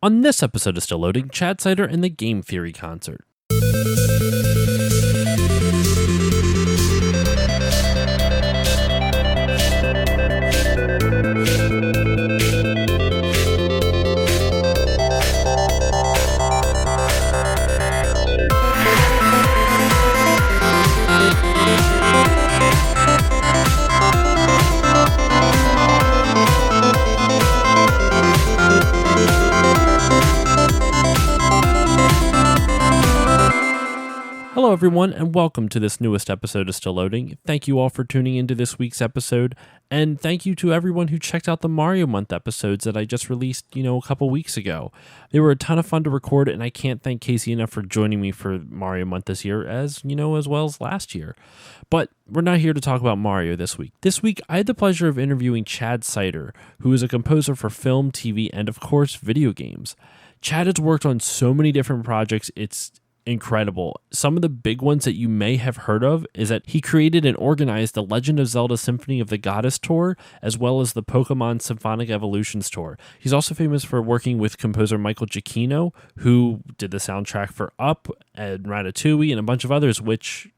On this episode of Still Loading, Chad Seiter and the Game Theory Concert. Hello everyone, and welcome to this newest episode of Still Loading. Thank you all for tuning into this week's episode, and thank you to everyone who checked out the Mario Month episodes that I just released, a couple weeks ago. They were a ton of fun to record, and I can't thank Casey enough for joining me for Mario Month this year, as well as last year. But we're not here to talk about Mario this week. This week, I had the pleasure of interviewing Chad Seiter, who is a composer for film, TV, and of course, video games. Chad has worked on so many different projects, it's incredible. Some of the big ones that you may have heard of is that he created and organized the Legend of Zelda Symphony of the Goddess tour, as well as the Pokemon Symphonic Evolutions tour. He's also famous for working with composer Michael Giacchino, who did the soundtrack for Up and Ratatouille and a bunch of others, which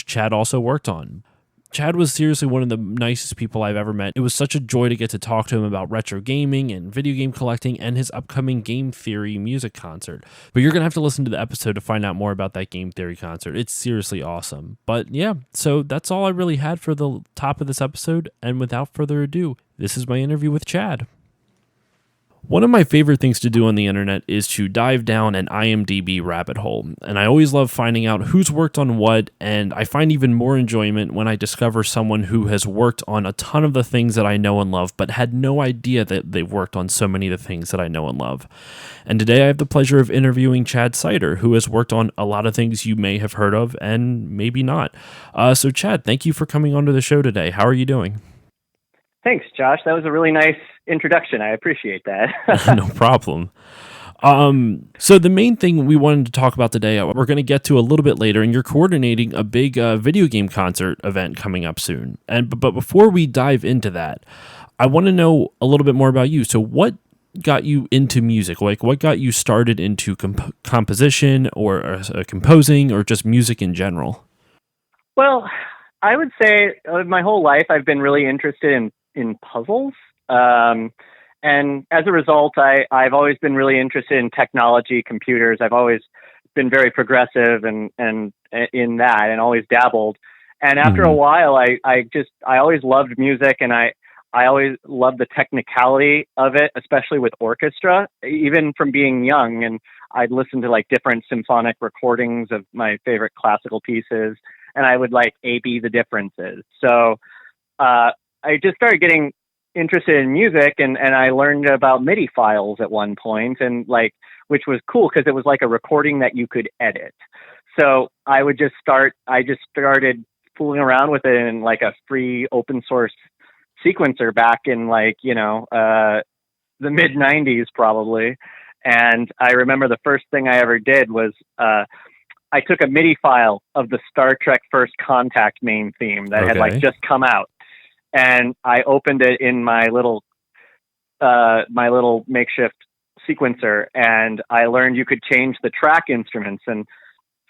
Chad also worked on. Chad was seriously one of the nicest people I've ever met. It was such a joy to get to talk to him about retro gaming and video game collecting and his upcoming Game Theory music concert. But you're going to have to listen to the episode to find out more about that Game Theory concert. It's seriously awesome. But yeah, so that's all I really had for the top of this episode. And without further ado, this is my interview with Chad. One of my favorite things to do on the internet is to dive down an IMDb rabbit hole, and I always love finding out who's worked on what, and I find even more enjoyment when I discover someone who has worked on a ton of the things that I know and love, but had no idea that they've worked on so many of the things that I know and love. And today I have the pleasure of interviewing Chad Seiter, who has worked on a lot of things you may have heard of, and maybe not. So Chad, thank you for coming onto the show today. How are you doing? Thanks, Josh. That was a really nice introduction. I appreciate that. No problem. So the main thing we wanted to talk about today, we're going to get to a little bit later, and you're coordinating a big video game concert event coming up soon. But before we dive into that, I want to know a little bit more about you. So what got you into music? Like, what got you started into composition or composing or just music in general? Well, I would say my whole life I've been really interested in puzzles. And as a result, I've always been really interested in technology, computers. I've always been very progressive and in that and always dabbled. And after a while, I always loved music, and I always loved the technicality of it, especially with orchestra, even from being young. And I'd listen to like different symphonic recordings of my favorite classical pieces, and I would like A/B the differences. So I just started getting interested in music, and I learned about MIDI files at one point, and which was cool because it was like a recording that you could edit. So I just started fooling around with it in like a free open source sequencer back in the mid 90s probably. And I remember the first thing I ever did was I took a MIDI file of the Star Trek First Contact main theme that had just come out. And I opened it in my little makeshift sequencer, and I learned you could change the track instruments. And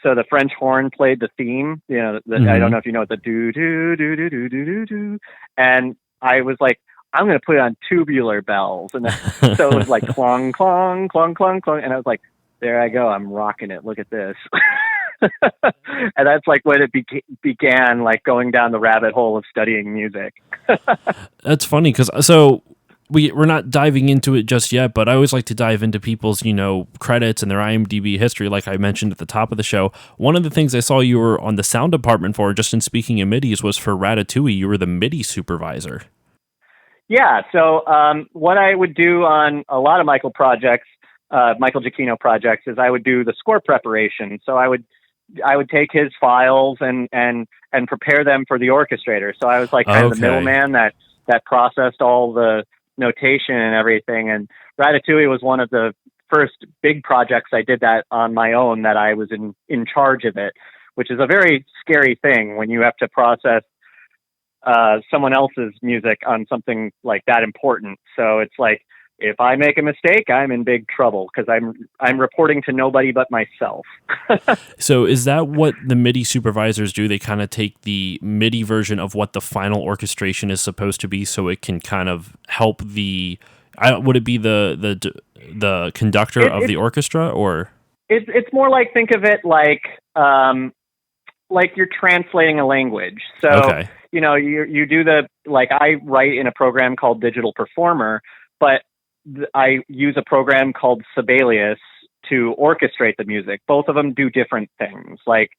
so the French horn played the theme, I don't know if you know what the do do do do do do do do. And I was like, I'm going to put it on tubular bells, and so it was like clong clong clong clong clong, and I was like, there I go, I'm rocking it. Look at this. And that's like when it began, like going down the rabbit hole of studying music. That's funny because we're not diving into it just yet, but I always like to dive into people's credits and their IMDb history, like I mentioned at the top of the show. One of the things I saw you were on the sound department for, just in speaking of MIDIs, was for Ratatouille. You were the MIDI supervisor. Yeah. So what I would do on a lot of Michael Giacchino projects is I would do the score preparation. So I would take his files and prepare them for the orchestrator. So I was like kind of the middleman that processed all the notation and everything. And Ratatouille was one of the first big projects I did that on my own, that I was in charge of it, which is a very scary thing when you have to process someone else's music on something like that important. So it's like if I make a mistake, I'm in big trouble because I'm reporting to nobody but myself. So is that what the MIDI supervisors do? They kind of take the MIDI version of what the final orchestration is supposed to be, so it can kind of help would it be the conductor of the orchestra, or? It's more like, think of it like you're translating a language. So, okay. You do I write in a program called Digital Performer, but I use a program called Sibelius to orchestrate the music. Both of them do different things. Like,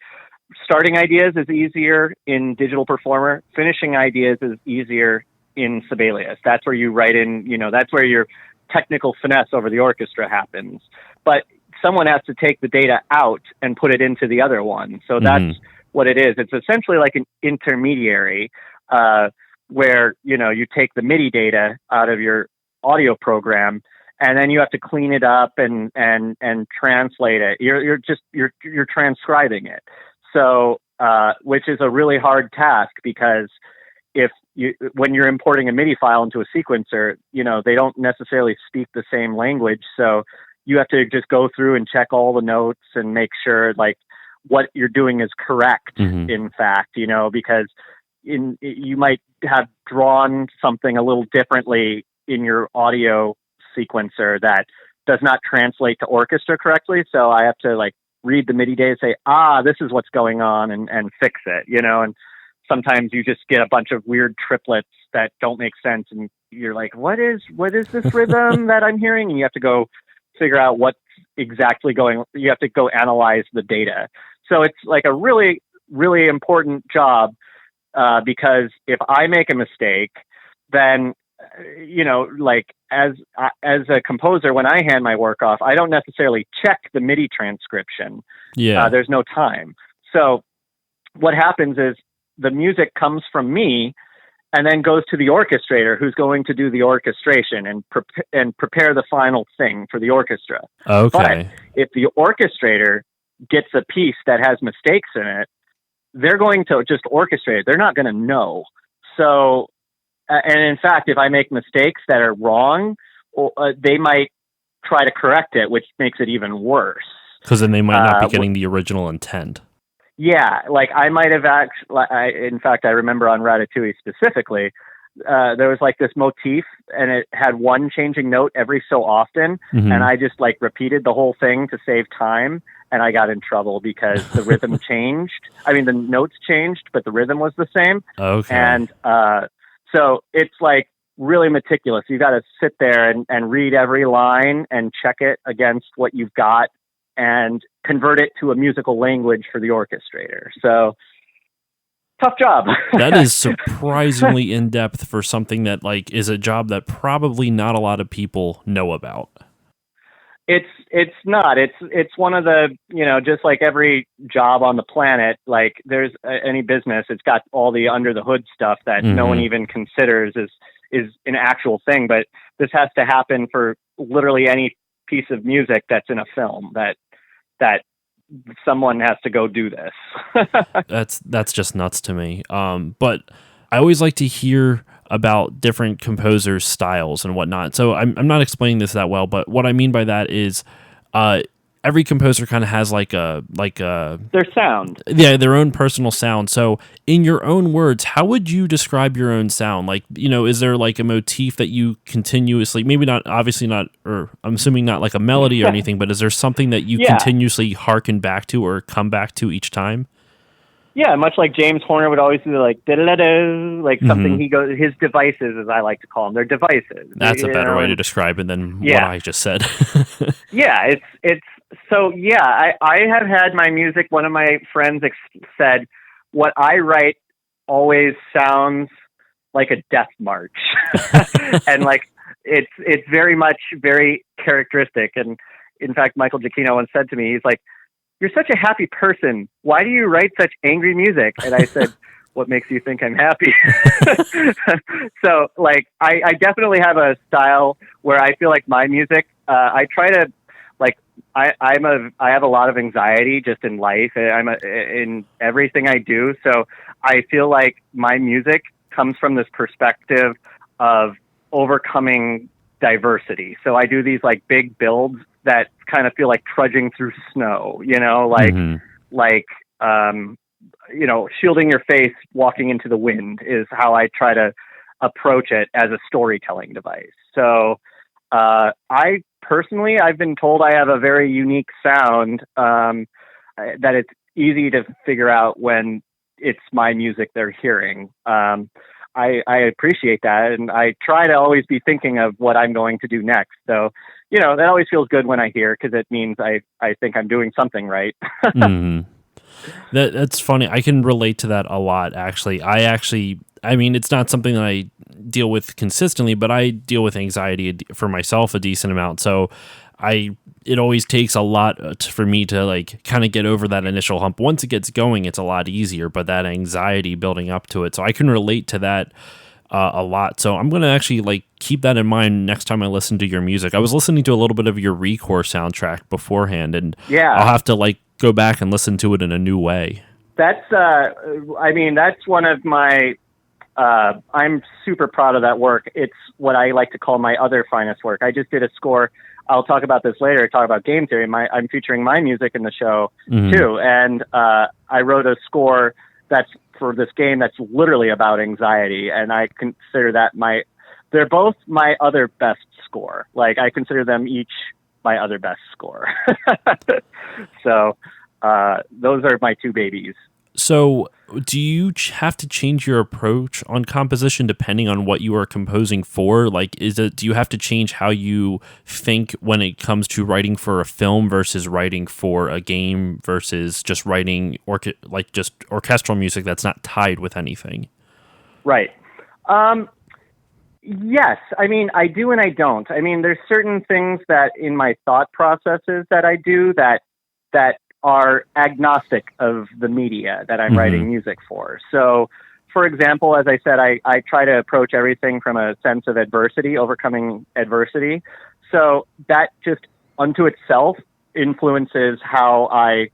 starting ideas is easier in Digital Performer. Finishing ideas is easier in Sibelius. That's where you write in, that's where your technical finesse over the orchestra happens. But someone has to take the data out and put it into the other one. So that's what it is. It's essentially like an intermediary where, you take the MIDI data out of your audio program, and then you have to clean it up and translate it. You're transcribing it. So, which is a really hard task, because when you're importing a MIDI file into a sequencer, they don't necessarily speak the same language. So you have to just go through and check all the notes and make sure what you're doing is correct. In fact, because you might have drawn something a little differently in your audio sequencer that does not translate to orchestra correctly. So I have to read the MIDI data and say, this is what's going on, and fix it, and sometimes you just get a bunch of weird triplets that don't make sense. And you're like, what is this rhythm that I'm hearing? And you have to go figure out what's exactly going on. You have to go analyze the data. So it's like a really, really important job, because if I make a mistake, then, as a composer, when I hand my work off, I don't necessarily check the MIDI transcription. Yeah. There's no time. So what happens is the music comes from me and then goes to the orchestrator, who's going to do the orchestration and prepare the final thing for the orchestra. Okay. But if the orchestrator gets a piece that has mistakes in it, they're going to just orchestrate it. They're not going to know. So, and in fact, if I make mistakes that are wrong, they might try to correct it, which makes it even worse. Because then they might not be getting the original intent. Yeah, I might have in fact, I remember on Ratatouille specifically, there was this motif, and it had one changing note every so often, and I just repeated the whole thing to save time, and I got in trouble because the rhythm changed. I mean, the notes changed, but the rhythm was the same. Okay. And so it's really meticulous. You got to sit there and read every line and check it against what you've got, and convert it to a musical language for the orchestrator. So, tough job. That is surprisingly in-depth for something that is a job that probably not a lot of people know about. It's not. It's one of the, just like every job on the planet, there's any business, it's got all the under the hood stuff that no one even considers is an actual thing. But this has to happen for literally any piece of music that's in a film, that someone has to go do this. That's just nuts to me. But I always like to hear about different composers' styles and whatnot. So I'm not explaining this that well, but what I mean by that is every composer kind of has their sound. Yeah, their own personal sound. So in your own words, how would you describe your own sound? Is there a motif that you continuously, maybe not, obviously not, or I'm assuming not a melody or anything, but is there something that you continuously hearken back to or come back to each time? Yeah, much like James Horner would always do, da-da-da, something he goes, his devices, as I like to call them, they're devices. That's a better way to describe it than what I just said. Yeah, it's so, yeah, I have had my music, one of my friends said, what I write always sounds like a death march. And it's very much very characteristic. And in fact, Michael Giacchino once said to me, he's like, "You're such a happy person. Why do you write such angry music?" And I said, "What makes you think I'm happy?" So I definitely have a style where I feel like my music, I try to, I have a lot of anxiety just in life. In everything I do. So I feel like my music comes from this perspective of overcoming diversity. So I do these like big builds that kind of feel like trudging through snow, like shielding your face walking into the wind is how I try to approach it as a storytelling device. So I personally, I've been told I have a very unique sound, that it's easy to figure out when it's my music they're hearing. I appreciate that, and I try to always be thinking of what I'm going to do next. So, that always feels good when I hear, because it means I think I'm doing something right. That's funny. I can relate to that a lot, actually. I mean, it's not something that I deal with consistently, but I deal with anxiety for myself a decent amount. So it always takes a lot for me to like kind of get over that initial hump. Once it gets going, it's a lot easier, but that anxiety building up to it. So I can relate to that a lot. So I'm going to actually like keep that in mind next time I listen to your music. I was listening to a little bit of your Recore soundtrack beforehand, and I'll have to like go back and listen to it in a new way. That's one of my, I'm super proud of that work. It's what I like to call my other finest work. I just did a score. I'll talk about this later. Talk about game theory. I'm featuring my music in the show too, and I wrote a score that's for this game that's literally about anxiety, and I consider that they're both my other best score. Like I consider them each my other best score. So those are my two babies. So do you have to change your approach on composition depending on what you are composing for? Like, do you have to change how you think when it comes to writing for a film versus writing for a game versus just writing just orchestral music that's not tied with anything? Right. Yes. I mean, I do and I don't. I mean, there's certain things that in my thought processes that I do that are agnostic of the media that I'm writing music for. So, for example, as I said, I try to approach everything from a sense of adversity, overcoming adversity. So that just unto itself influences how I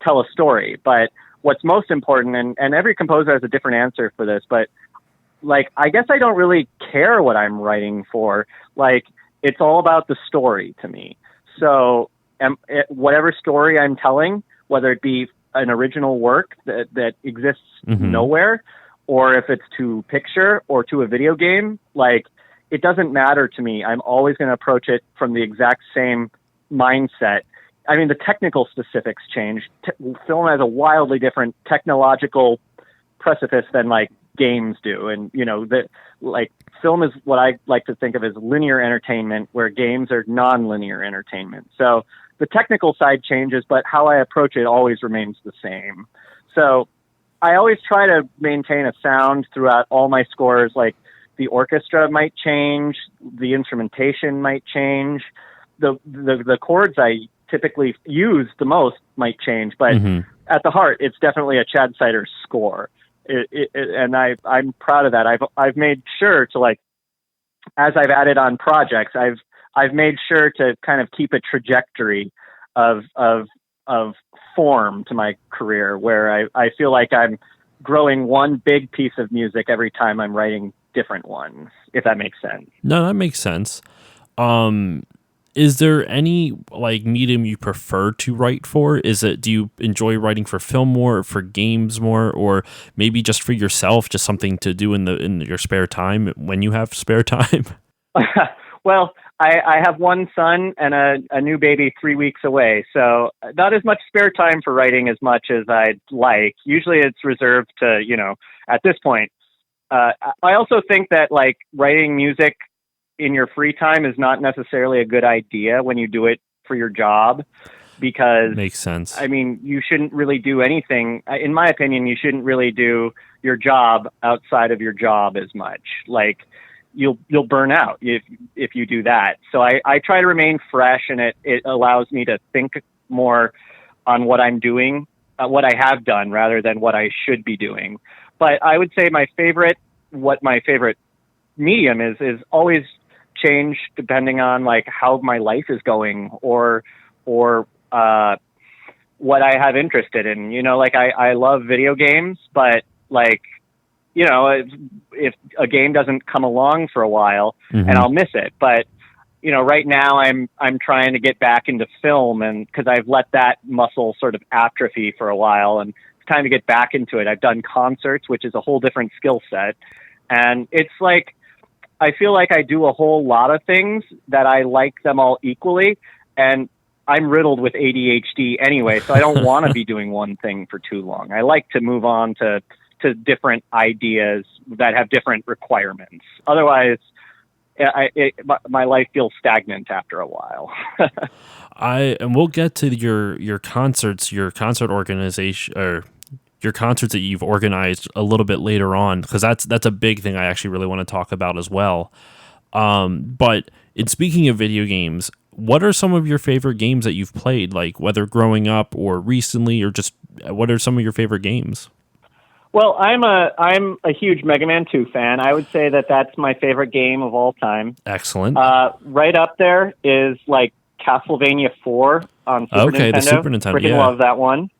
tell a story. But what's most important, and every composer has a different answer for this, but like, I guess I don't really care what I'm writing for. Like, it's all about the story to me. So whatever story I'm telling, whether it be an original work that exists nowhere, or if it's to picture or to a video game, like, it doesn't matter to me. I'm always going to approach it from the exact same mindset. I mean, the technical specifics change. Film has a wildly different technological precipice than like games do. And, that like film is what I like to think of as linear entertainment, where games are non-linear entertainment. So the technical side changes, but how I approach it always remains the same. So I always try to maintain a sound throughout all my scores. Like, the orchestra might change, the instrumentation might change, the chords I typically use the most might change, but at the heart, it's definitely a Chad Seiter score. And I'm proud of that. I've made sure to, like, as I've added on projects, I've made sure to kind of keep a trajectory of form to my career, where I feel like I'm growing one big piece of music every time I'm writing different ones, if that makes sense. No, that makes sense. Is there any like medium you prefer to write for? Do you enjoy writing for film more, or for games more, or maybe just for yourself, just something to do in your spare time when you have spare time? Well, I have one son and a new baby 3 weeks away, so not as much spare time for writing as much as I'd like. Usually it's reserved to, at this point. I also think that like writing music in your free time is not necessarily a good idea when you do it for your job, because makes sense. I mean, you shouldn't really do anything. In my opinion, you shouldn't really do your job outside of your job as much. Like, you'll burn out if you do that. So I try to remain fresh, and it allows me to think more on what I'm doing, what I have done, rather than what I should be doing. But I would say my favorite medium is always change depending on like how my life is going, or what I have interested in. Like I love video games, but like, if a game doesn't come along for a while, and I'll miss it. But right now I'm trying to get back into film, and because I've let that muscle sort of atrophy for a while, and it's time to get back into it. I've done concerts, which is a whole different skill set, and it's like I feel like I do a whole lot of things that I like them all equally, and I'm riddled with ADHD anyway, so I don't want to be doing one thing for too long. I like to move on to different ideas that have different requirements. Otherwise, my life feels stagnant after a while. And we'll get to your concerts, your concert organization, or your concerts that you've organized a little bit later on, because that's a big thing I actually really want to talk about as well. But in speaking of video games, what are some of your favorite games that you've played, like whether growing up or recently, or just what are some of your favorite games? Well, I'm a huge Mega Man 2 fan. I would say that's my favorite game of all time. Excellent. Right up there is like Castlevania 4 on Super Nintendo. The Super Nintendo. Freaking love that one.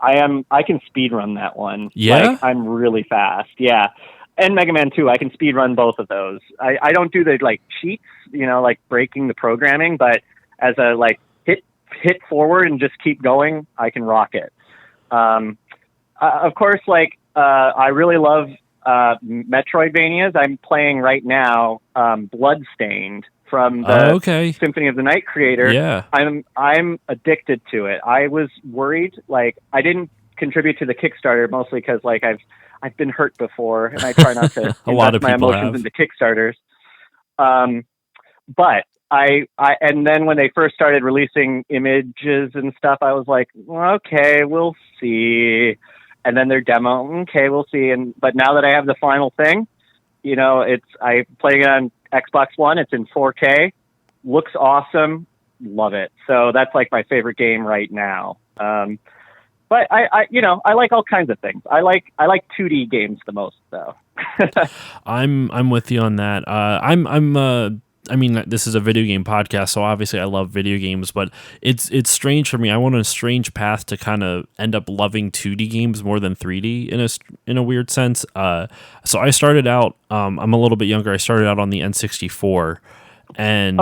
I can speedrun that one. Yeah? Like, I'm really fast. Yeah. And Mega Man 2, I can speedrun both of those. I don't do the like cheats, like breaking the programming, but as a like hit forward and just keep going, I can rock it. Of course, like I really love Metroidvanias. I'm playing right now Bloodstained from the Symphony of the Night creator. Yeah. I'm addicted to it. I was worried, like I didn't contribute to the Kickstarter mostly because like I've been hurt before, and I try not to invest my emotions into Kickstarters. But I and then when they first started releasing images and stuff, I was like, well, okay, we'll see. And then their demo, okay, we'll see. But now that I have the final thing, I playing it on Xbox One. It's in 4K, looks awesome, love it. So that's like my favorite game right now. But I like all kinds of things. I like 2D games the most, though. I'm with you on that. I mean, this is a video game podcast, so obviously I love video games, but it's strange for me. I went on a strange path to kind of end up loving 2D games more than 3D in a weird sense. So I started out, I'm a little bit younger. I started out on the N64, and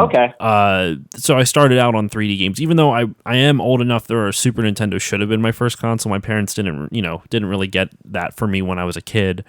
so I started out on 3D games. Even though I am old enough, Super Nintendo should have been my first console. My parents didn't really get that for me when I was a kid,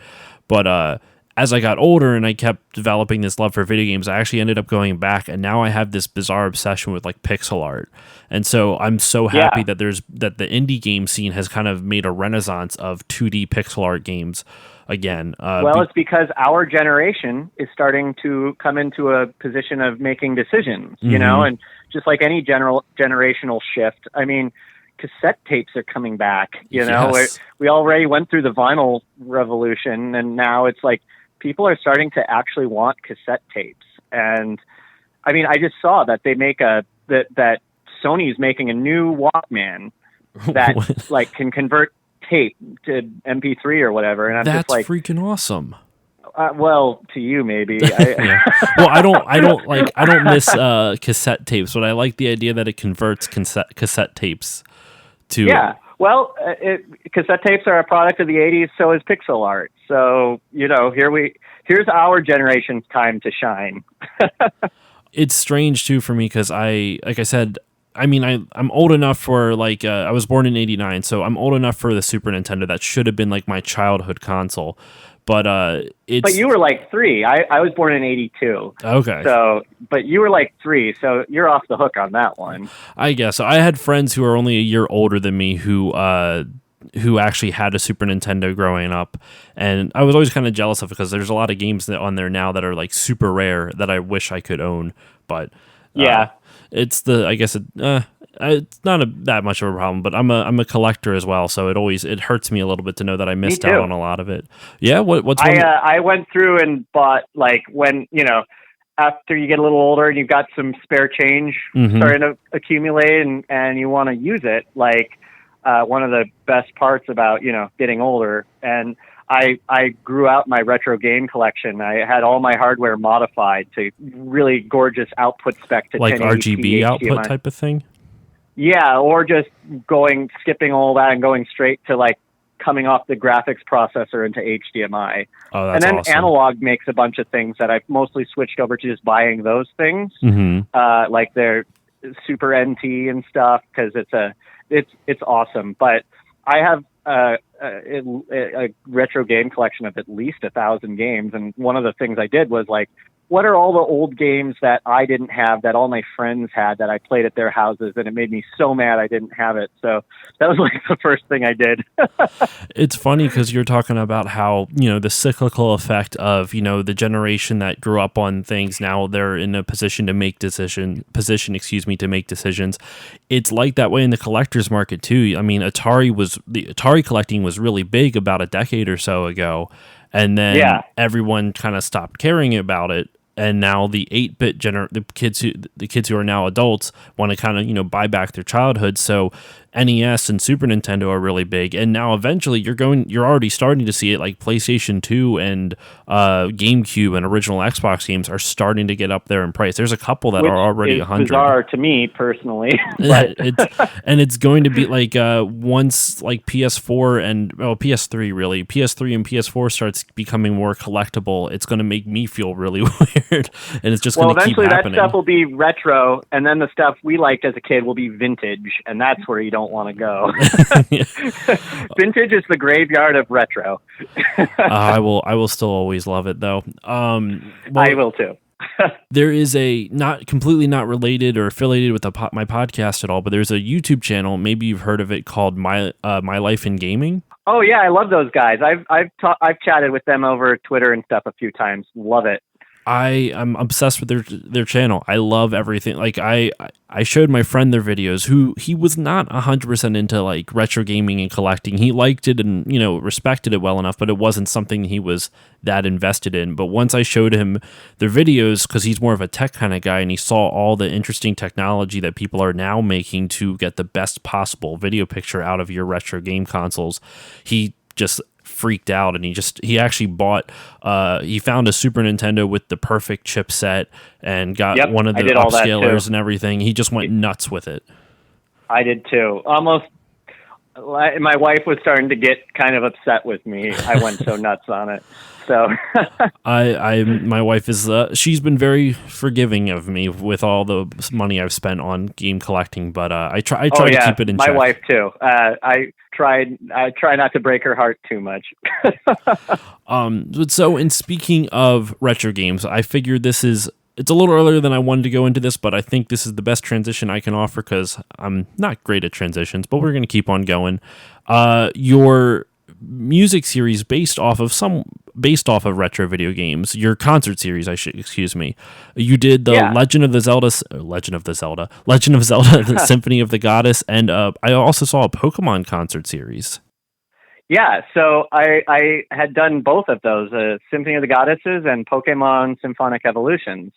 but as I got older and I kept developing this love for video games, I actually ended up going back, and now I have this bizarre obsession with like pixel art. And so I'm so happy that that the indie game scene has kind of made a renaissance of 2D pixel art games again. It's because our generation is starting to come into a position of making decisions, and just like any generational shift, I mean, cassette tapes are coming back, Yes. We already went through the vinyl revolution, and now it's like people are starting to actually want cassette tapes. And I mean, I just saw that they make that Sony's making a new Walkman that like can convert tape to MP3 or whatever. And I'm That's just like, freaking awesome. Well, to you maybe. Well, I don't miss cassette tapes, but I like the idea that it converts cassette tapes to. Yeah. Well, cassette tapes are a product of the 80s, so is pixel art. So, here's our generation's time to shine. It's strange too for me because I'm old enough for I was born in 89, so I'm old enough for the Super Nintendo. That should have been like my childhood console. But But you were like 3. I was born in 82. Okay. So, but you were like 3, so you're off the hook on that one. I guess. I had friends who are only a year older than me who actually had a Super Nintendo growing up, and I was always kind of jealous of it because there's a lot of games on there now that are like super rare that I wish I could own. But it's not that much of a problem, but I'm a collector as well, so it hurts me a little bit to know that I missed out on a lot of it. Yeah, I went through and bought, like, when after you get a little older and you've got some spare change starting to accumulate and you want to use it, like one of the best parts about getting older, and I grew out my retro game collection. I had all my hardware modified to really gorgeous output spec to like 1080p RGB output type of thing. Yeah, or just skipping all that and going straight to like coming off the graphics processor into HDMI. Oh, and that's then awesome. Analog makes a bunch of things that I've mostly switched over to just buying those things, like their Super NT and stuff, because it's awesome. But I have a retro game collection of at least 1,000 games, and one of the things I did was like, what are all the old games that I didn't have that all my friends had that I played at their houses, and it made me so mad I didn't have it. So that was like the first thing I did. It's funny because you're talking about how, the cyclical effect of, the generation that grew up on things, now they're in a position to make decisions. It's like that way in the collector's market too. I mean, Atari collecting was really big about a decade or so ago, and then everyone kind of stopped caring about it. And now the 8-bit the kids who are now adults want to kind of buy back their childhood. So NES and Super Nintendo are really big, and now eventually you're already starting to see it. Like PlayStation 2 and GameCube and original Xbox games are starting to get up there in price. There's a couple that are already $100. Bizarre to me personally, but it's going to be like once like PS4 and PS3 really, PS3 and PS4 starts becoming more collectible. It's going to make me feel really weird, and it's just going to keep happening. Eventually that stuff will be retro, and then the stuff we liked as a kid will be vintage, and that's where you don't want to go. Vintage is the graveyard of retro. I will still always love it though. I will too. There is a completely not related or affiliated with my podcast at all, but there's a YouTube channel, maybe you've heard of it, called My Life in Gaming. Oh yeah, I love those guys. I've chatted with them over Twitter and stuff a few times. Love it. I'm obsessed with their channel. I love everything. Like I showed my friend their videos, who he was not 100% into like retro gaming and collecting. He liked it and respected it well enough, but it wasn't something he was that invested in. But once I showed him their videos, because he's more of a tech kind of guy, and he saw all the interesting technology that people are now making to get the best possible video picture out of your retro game consoles, he just freaked out, and he actually bought he found a Super Nintendo with the perfect chipset and got one of the upscalers and everything. He just went nuts with it. I did too. Almost. My wife was starting to get kind of upset with me. I went so nuts on it. So my wife is she's been very forgiving of me with all the money I've spent on game collecting, but I try to keep it in check. My wife too. I try not to break her heart too much. So in speaking of retro games, I figured it's a little earlier than I wanted to go into this, but I think this is the best transition I can offer because I'm not great at transitions, but we're going to keep on going. Your music series based off of retro video games, your concert series, you did the Legend of Zelda, the Symphony of the Goddess, and I also saw a Pokemon concert series. Yeah, so I had done both of those, Symphony of the Goddesses and Pokemon Symphonic Evolutions,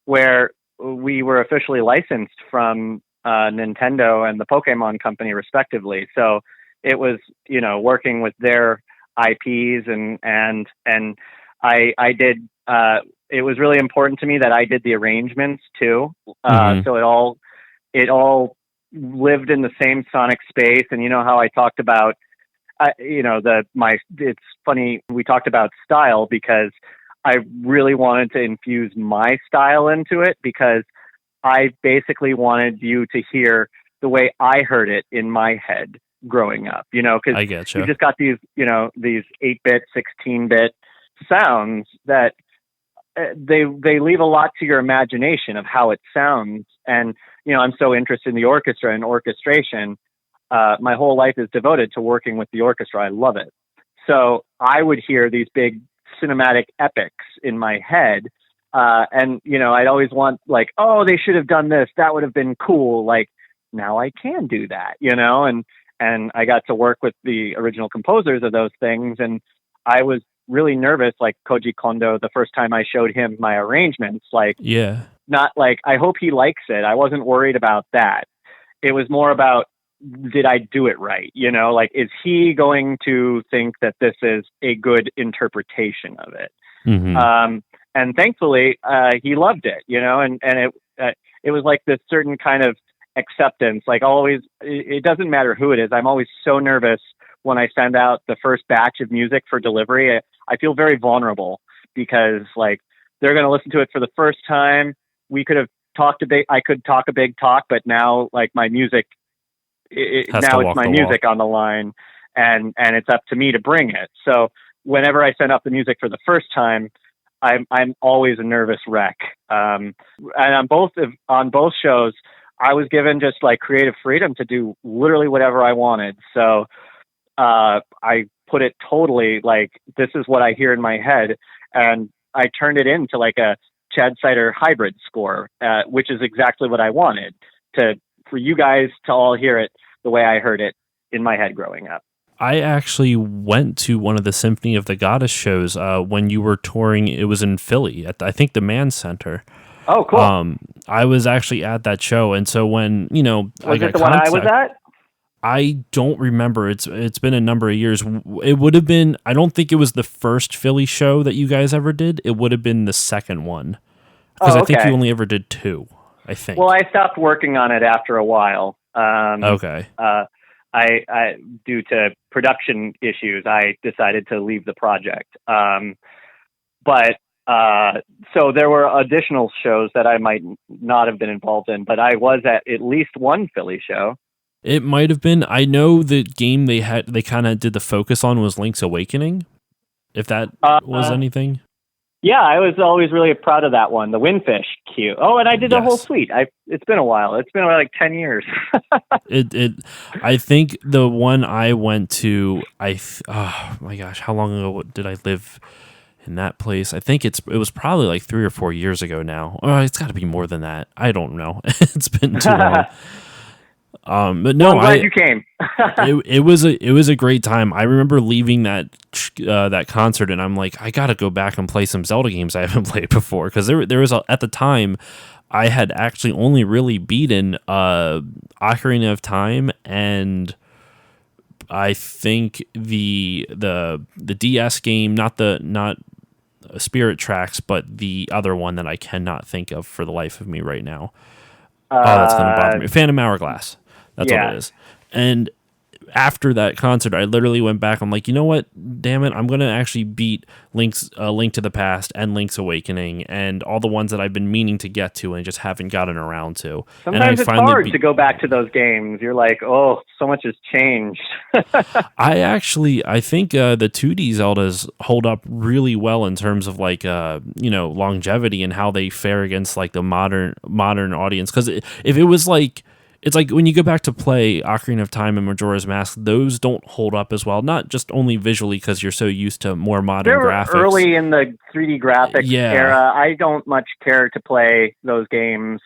where we were officially licensed from Nintendo and the Pokemon Company, respectively. So it was, working with their IPs and I did. It was really important to me that I did the arrangements too. So it all lived in the same sonic space. And how I talked about. It's funny we talked about style because I really wanted to infuse my style into it because I basically wanted you to hear the way I heard it in my head growing up, because you just got these 8-bit, 16-bit sounds that they leave a lot to your imagination of how it sounds. And, I'm so interested in the orchestra and orchestration. My whole life is devoted to working with the orchestra. I love it. So I would hear these big cinematic epics in my head. And, I'd always want like, oh, they should have done this. That would have been cool. Like now I can do that, and I got to work with the original composers of those things. And I was really nervous, like Koji Kondo, the first time I showed him my arrangements, not like, I hope he likes it. I wasn't worried about that. It was more about, did I do it right? Is he going to think that this is a good interpretation of it? Mm-hmm. And thankfully, he loved it, and it was like this certain kind of acceptance. Like always, it doesn't matter who it is. I'm always so nervous when I send out the first batch of music for delivery, I feel very vulnerable because like they're going to listen to it for the first time. We could have I could talk a big talk, but now like my music, now it's my music on the line, and it's up to me to bring it. So whenever I send out the music for the first time, I'm always a nervous wreck. And on both shows, I was given just like creative freedom to do literally whatever I wanted. So I put it totally like, this is what I hear in my head. And I turned it into like a Chad Seiter hybrid score, which is exactly what I wanted, for you guys to all hear it the way I heard it in my head growing up. I actually went to one of the Symphony of the Goddess shows when you were touring. It was in Philly at, I think, the Mann Center. Oh, cool. I was actually at that show, and so when, you know, was it the one I was at? I don't remember. It's been a number of years. It would have been, I don't think it was the first Philly show that you guys ever did. It would have been the second one. Because I think you only ever did two, I think. Well, I stopped working on it after a while. Okay. I due to production issues, I decided to leave the project. But so there were additional shows that I might not have been involved in, but I was at least one Philly show. It might have been. I know the game they kind of did the focus on was Link's Awakening, if that was anything. Yeah, I was always really proud of that one, the Windfish cue. Oh, and I did the whole suite. It's been a while. It's been like 10 years. I think the one I went to, oh my gosh, how long ago did I live in that place? I think it was probably like 3 or 4 years ago now. Oh, it's got to be more than that. I don't know. It's been too long. But no, I'm glad you came. it was a great time. I remember leaving that concert, and I'm like, I gotta go back and play some Zelda games I haven't played before, because there was at the time I had actually only really beaten Ocarina of Time, and I think the DS game, not Spirit Tracks, but the other one that I cannot think of for the life of me right now. That's gonna bother me. Phantom Hourglass. That's what it is. And after that concert, I literally went back. I'm like, you know what? Damn it. I'm going to actually beat Link to the Past and Link's Awakening and all the ones that I've been meaning to get to and just haven't gotten around to. Sometimes it's hard to go back to those games. You're like, oh, so much has changed. I think the 2D Zeldas hold up really well in terms of like, longevity and how they fare against like the modern audience. Because if it was like, it's like when you go back to play Ocarina of Time and Majora's Mask, those don't hold up as well. Not just only visually because you're so used to more modern graphics. Early in the 3D graphics era. I don't much care to play those games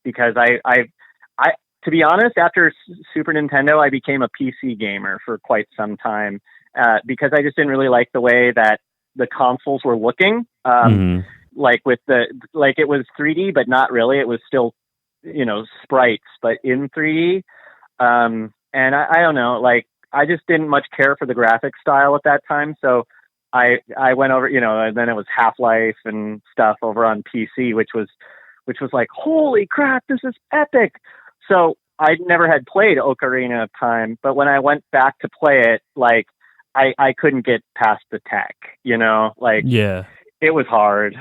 because I to be honest, after Super Nintendo, I became a PC gamer for quite some time because I just didn't really like the way that the consoles were looking. Like it was 3D, but not really. It was still sprites, but in 3D. And I don't know, like I just didn't much care for the graphic style at that time. So I went over, and then it was Half-Life and stuff over on PC, which was like, holy crap, this is epic. So I never had played Ocarina of Time, but when I went back to play it, like I couldn't get past the tech, It was hard.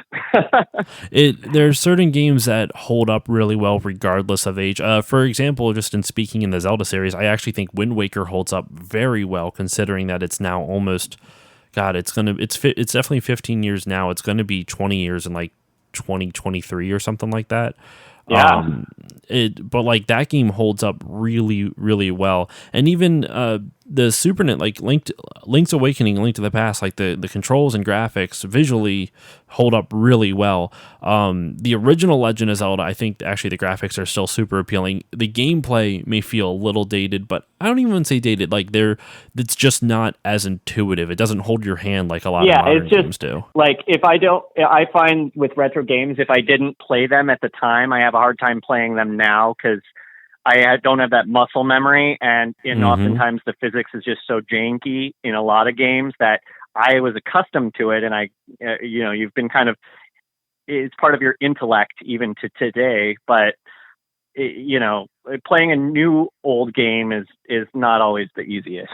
There's certain games that hold up really well regardless of age. For example, just in speaking in the Zelda series, I actually think Wind Waker holds up very well considering that it's now almost, it's definitely 15 years now. It's going to be 20 years in like 2023 or something like that. Yeah. But like that game holds up really, really well. And even the Super Nintendo, like Link's Awakening, Link to the Past, like the controls and graphics visually hold up really well. The original Legend of Zelda, I think actually the graphics are still super appealing. The gameplay may feel a little dated, but I don't even say dated. Like it's just not as intuitive. It doesn't hold your hand like a lot of modern games do. Like I find with retro games, if I didn't play them at the time, I have a hard time playing them now because I don't have that muscle memory, and oftentimes the physics is just so janky in a lot of games that I was accustomed to it, and you've been kind of, it's part of your intellect even to today, but playing a new old game is not always the easiest.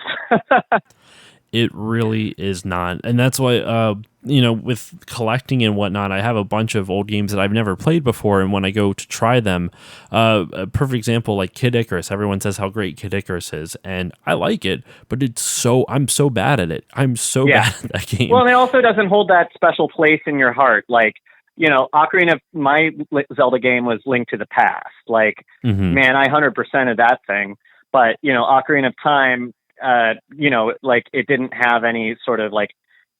It really is not. And that's why, with collecting and whatnot, I have a bunch of old games that I've never played before. And when I go to try them, a perfect example, like Kid Icarus, everyone says how great Kid Icarus is. And I like it, but I'm so bad at it. I'm so bad at that game. Well, and it also doesn't hold that special place in your heart. Like, my Zelda game was Link to the Past. Like, man, I 100% of that thing. But, Ocarina of Time, like it didn't have any sort of like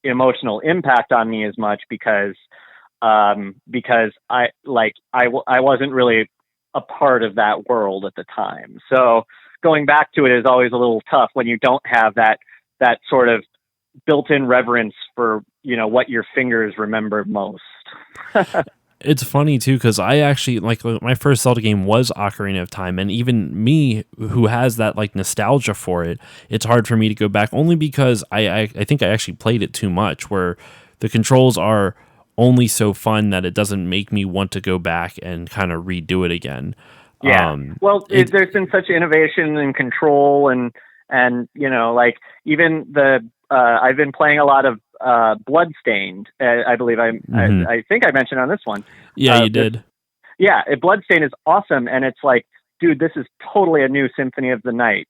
emotional impact on me as much because I wasn't really a part of that world at the time. So going back to it is always a little tough when you don't have that sort of built-in reverence for, what your fingers remember most. It's funny too, because I actually my first Zelda game was Ocarina of Time, and even me, who has that like nostalgia for it, it's hard for me to go back only because I think I actually played it too much, where the controls are only so fun that it doesn't make me want to go back and kind of redo it again. Yeah. There's been such innovation and control and like even I've been playing a lot of Bloodstained. I believe I think I mentioned on this one. Yeah, you did. Bloodstained is awesome, and it's like, dude, this is totally a new Symphony of the Night,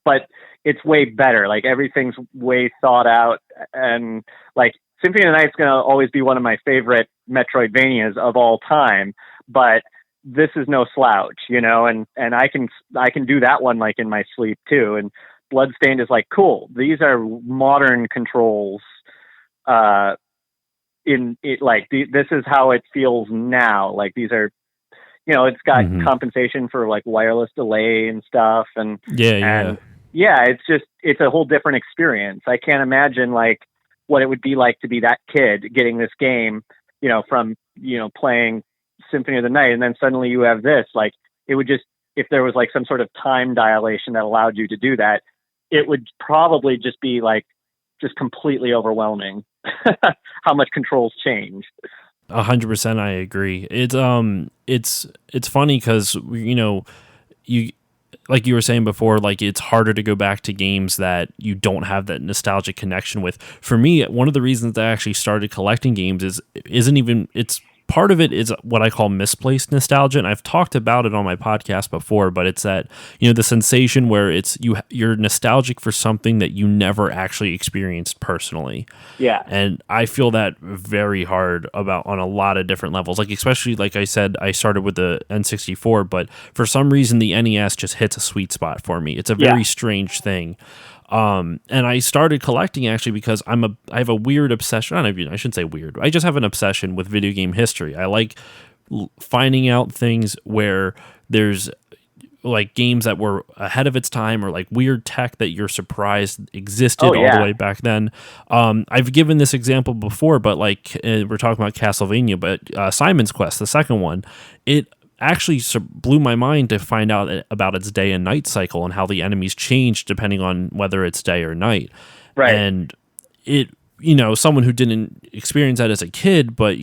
but it's way better. Like everything's way thought out, and like Symphony of the Night's gonna always be one of my favorite Metroidvanias of all time, but this is no slouch, and I can do that one like in my sleep too. And Bloodstained is like, cool, these are modern controls. This is how it feels now. Like these are, it's got compensation for like wireless delay and stuff. And it's a whole different experience. I can't imagine like what it would be like to be that kid getting this game, from, playing Symphony of the Night. And then suddenly you have this, like, it would just, if there was like some sort of time dilation that allowed you to do that, it would probably just be like, just completely overwhelming how much controls change. 100%, I agree. It's funny because you like you were saying before, like it's harder to go back to games that you don't have that nostalgic connection with. For me, one of the reasons that I actually started collecting games it's part of it is what I call misplaced nostalgia, and I've talked about it on my podcast before, but it's that, the sensation where it's you're nostalgic for something that you never actually experienced personally. Yeah. And I feel that very hard about on a lot of different levels. Like, especially, like I said, I started with the N64, but for some reason the NES just hits a sweet spot for me. It's a very strange thing. And I started collecting actually because I have a weird obsession. I shouldn't say weird. I just have an obsession with video game history. I like finding out things where there's like games that were ahead of its time, or like weird tech that you're surprised existed all the way back then. I've given this example before, but like we're talking about Castlevania, but Simon's Quest, the second one, it actually blew my mind to find out about its day and night cycle and how the enemies change depending on whether it's day or night. Right. And it, someone who didn't experience that as a kid, but,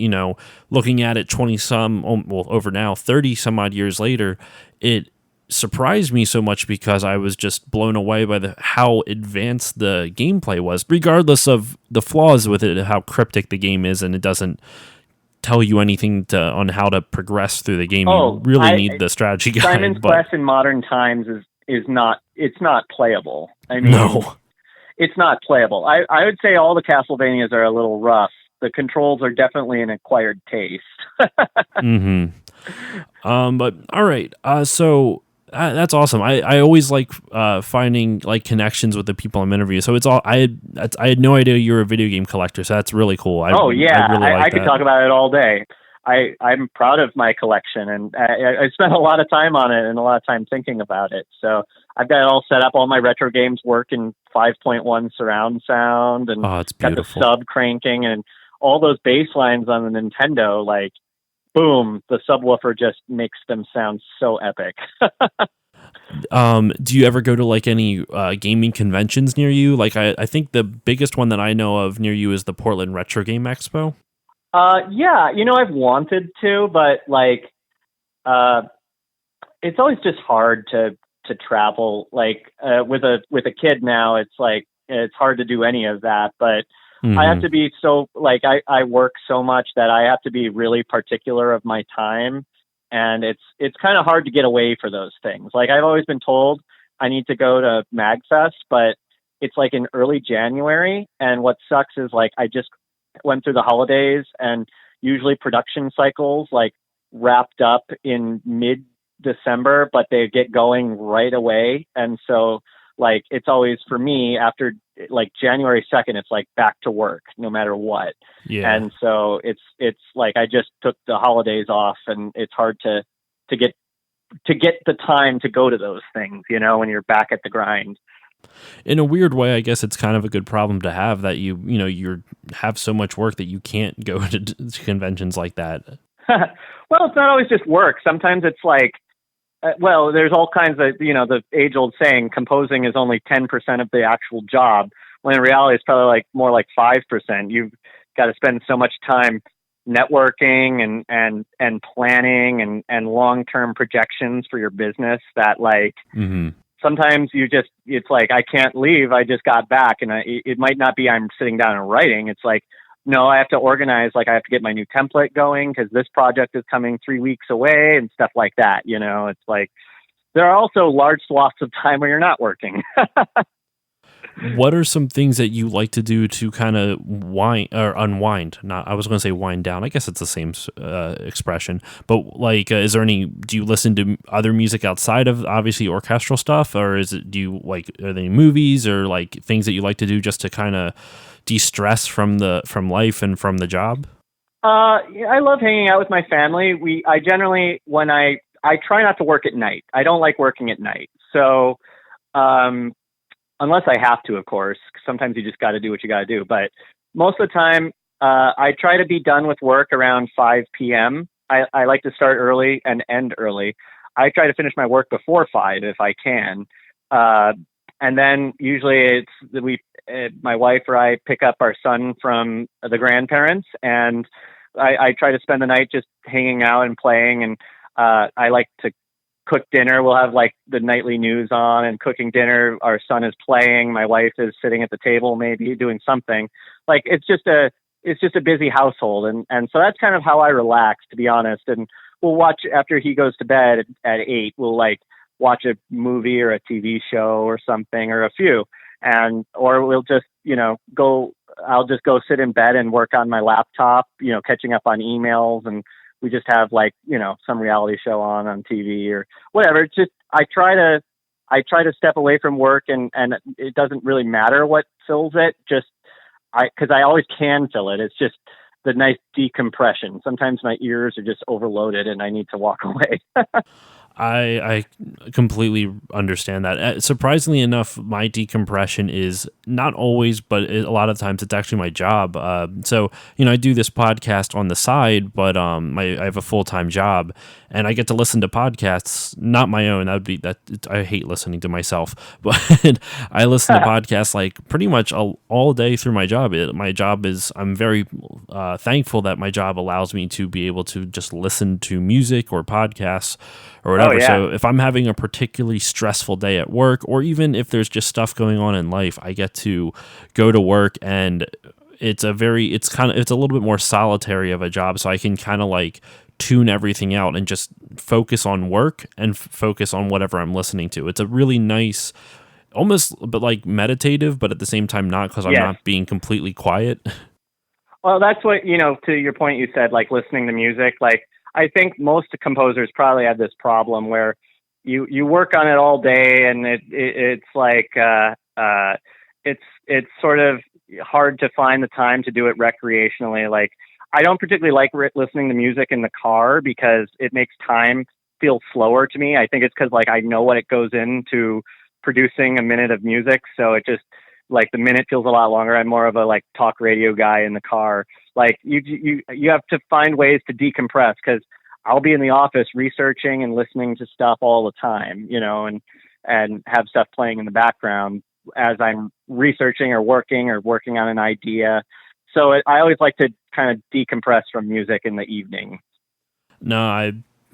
looking at it over now, 30 some odd years later, it surprised me so much because I was just blown away by how advanced the gameplay was, regardless of the flaws with it, how cryptic the game is, and it doesn't tell you anything on how to progress through the game. You really need the strategy guide. Simon's Quest in modern times is not playable. I mean, no, it's not playable. I would say all the Castlevanias are a little rough. The controls are definitely an acquired taste. But all right. So that's awesome. I always like finding like connections with the people I'm interviewing. So it's all I had no idea you were a video game collector. So that's really cool. I could talk about it all day. I'm proud of my collection, and I spent a lot of time on it and a lot of time thinking about it. So I've got it all set up. All my retro games work in 5.1 surround sound, and it's beautiful. Got the sub cranking and all those bass lines on the Nintendo, like, boom, the subwoofer just makes them sound so epic. Do you ever go to like any gaming conventions near you? Like I think the biggest one that I know of near you is the Portland Retro Game Expo. Yeah, I've wanted to, but like, it's always just hard to travel. Like with a kid now, it's like it's hard to do any of that. But I have Hmm. to be so like I work so much that I have to be really particular of my time, and it's kind of hard to get away for those things. Like I've always been told I need to go to MagFest, but it's like in early January, and what sucks is like I just went through the holidays, and usually production cycles like wrapped up in mid December, but they get going right away. And so like it's always for me after like January 2nd, it's like back to work no matter what. Yeah. And so it's like I just took the holidays off, and it's hard to get the time to go to those things, when you're back at the grind. In a weird way, I guess it's kind of a good problem to have that you have so much work that you can't go to conventions like that. Well, it's not always just work. Sometimes it's like, well, there's all kinds of, the age old saying, composing is only 10% of the actual job, when in reality it's probably like more like 5%. You've got to spend so much time networking and planning and long-term projections for your business that like, Hmm. sometimes it's like, I can't leave. I just got back, and it might not be I'm sitting down and writing. It's like, no, I have to organize, like I have to get my new template going because this project is coming 3 weeks away and stuff like that. It's like, there are also large swaths of time where you're not working. What are some things that you like to do to kind of wind or unwind? Not, I was going to say wind down. I guess it's the same expression. But like, is there any? Do you listen to other music outside of obviously orchestral stuff, or is it? Do you like? Are there any movies or like things that you like to do just to kind of de-stress from life and from the job? Yeah, I love hanging out with my family. I generally, when I try not to work at night. I don't like working at night. So, um, unless I have to, of course. Sometimes you just got to do what you got to do. But most of the time, I try to be done with work around 5 p.m. I like to start early and end early. I try to finish my work before 5 if I can. Uh, and then usually my wife or I pick up our son from the grandparents, and I try to spend the night just hanging out and playing. And I like to cook dinner. We'll have like the nightly news on and cooking dinner. Our son is playing. My wife is sitting at the table, maybe doing something. Like it's just a busy household. And so that's kind of how I relax, to be honest. And we'll watch after he goes to bed at 8, we'll like watch a movie or a TV show or something, or a few. Or we'll just, I'll just go sit in bed and work on my laptop, catching up on emails, and we just have like, some reality show on TV or whatever. It's just, I try to step away from work, and it doesn't really matter what fills it. Cause I always can fill it. It's just the nice decompression. Sometimes my ears are just overloaded and I need to walk away. I completely understand that. Surprisingly enough, my decompression is not always, but a lot of times it's actually my job. So I do this podcast on the side, but I have a full-time job, and I get to listen to podcasts, not my own. I hate listening to myself, but I listen to podcasts like pretty much all day through my job. I'm very thankful that my job allows me to be able to just listen to music or podcasts or whatever. Oh, yeah. So if I'm having a particularly stressful day at work, or even if there's just stuff going on in life, I get to go to work, and it's a little bit more solitary of a job. So I can kind of like tune everything out and just focus on work and focus on whatever I'm listening to. It's a really nice, almost but like meditative, but at the same time not, because I'm Yes. not being completely quiet. Well, that's what, to your point, you said, like listening to music. Like, I think most composers probably have this problem where you work on it all day, and it's like, it's sort of hard to find the time to do it recreationally. Like, I don't particularly like listening to music in the car because it makes time feel slower to me. I think it's because like I know what it goes into producing a minute of music, so it just like the minute feels a lot longer. I'm more of a like talk radio guy in the car. Like you have to find ways to decompress, because I'll be in the office researching and listening to stuff all the time, and have stuff playing in the background as I'm researching or working on an idea. So I always like to kind of decompress from music in the evening. No,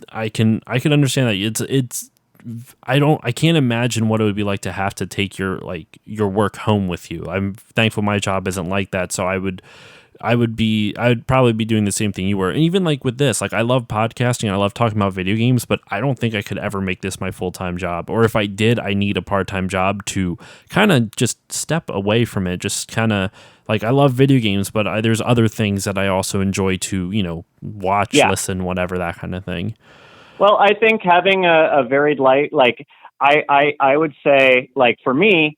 I can understand that. It's I can't imagine what it would be like to have to take your work home with you. I'm thankful my job isn't like that, so I would probably be doing the same thing you were. And even like with this, like I love podcasting, I love talking about video games, but I don't think I could ever make this my full-time job. Or if I did, I need a part-time job to kind of just step away from it. Just kind of like I love video games, but there's other things that I also enjoy to, watch, listen, whatever, that kind of thing. Well, I think having a varied life, like I would say, like for me,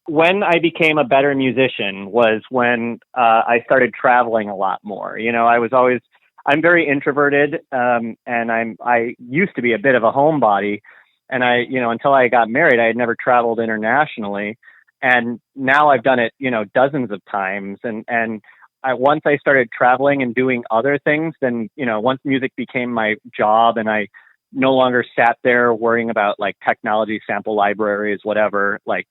when I became a better musician was when I started traveling a lot more. I'm very introverted, and I used to be a bit of a homebody, and until I got married, I had never traveled internationally, and now I've done it, dozens of times, and once I started traveling and doing other things, then once music became my job, and I no longer sat there worrying about like technology, sample libraries, whatever, like.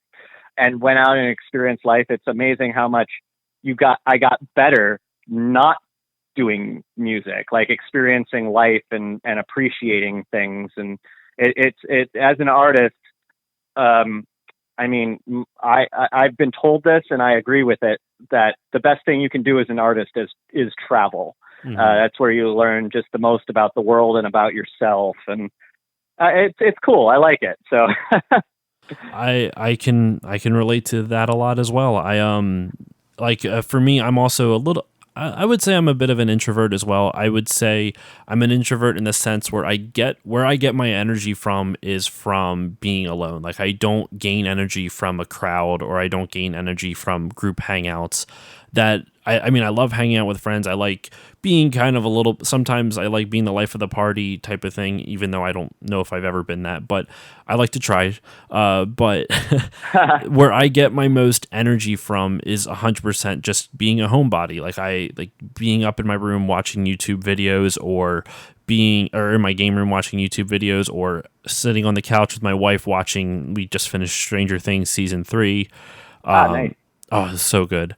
And went out and experienced life. It's amazing how much I got better not doing music, like experiencing life and appreciating things. And it's as an artist, I mean, I've been told this and I agree with it, that the best thing you can do as an artist is travel. Mm-hmm. That's where you learn just the most about the world and about yourself. And it's cool. I like it. So I can relate to that a lot as well. For me, I'm also a little. I would say I'm a bit of an introvert as well. I would say I'm an introvert in the sense where I get my energy from is from being alone. Like I don't gain energy from a crowd, or I don't gain energy from group hangouts. I mean, I love hanging out with friends. I like being kind of sometimes I like being the life of the party type of thing, even though I don't know if I've ever been that, but I like to try. But where I get my most energy from is 100% just being a homebody. Like I like being up in my room watching YouTube videos, or in my game room watching YouTube videos, or sitting on the couch with my wife watching. We just finished Stranger Things season 3. Nice. Oh, it's so good.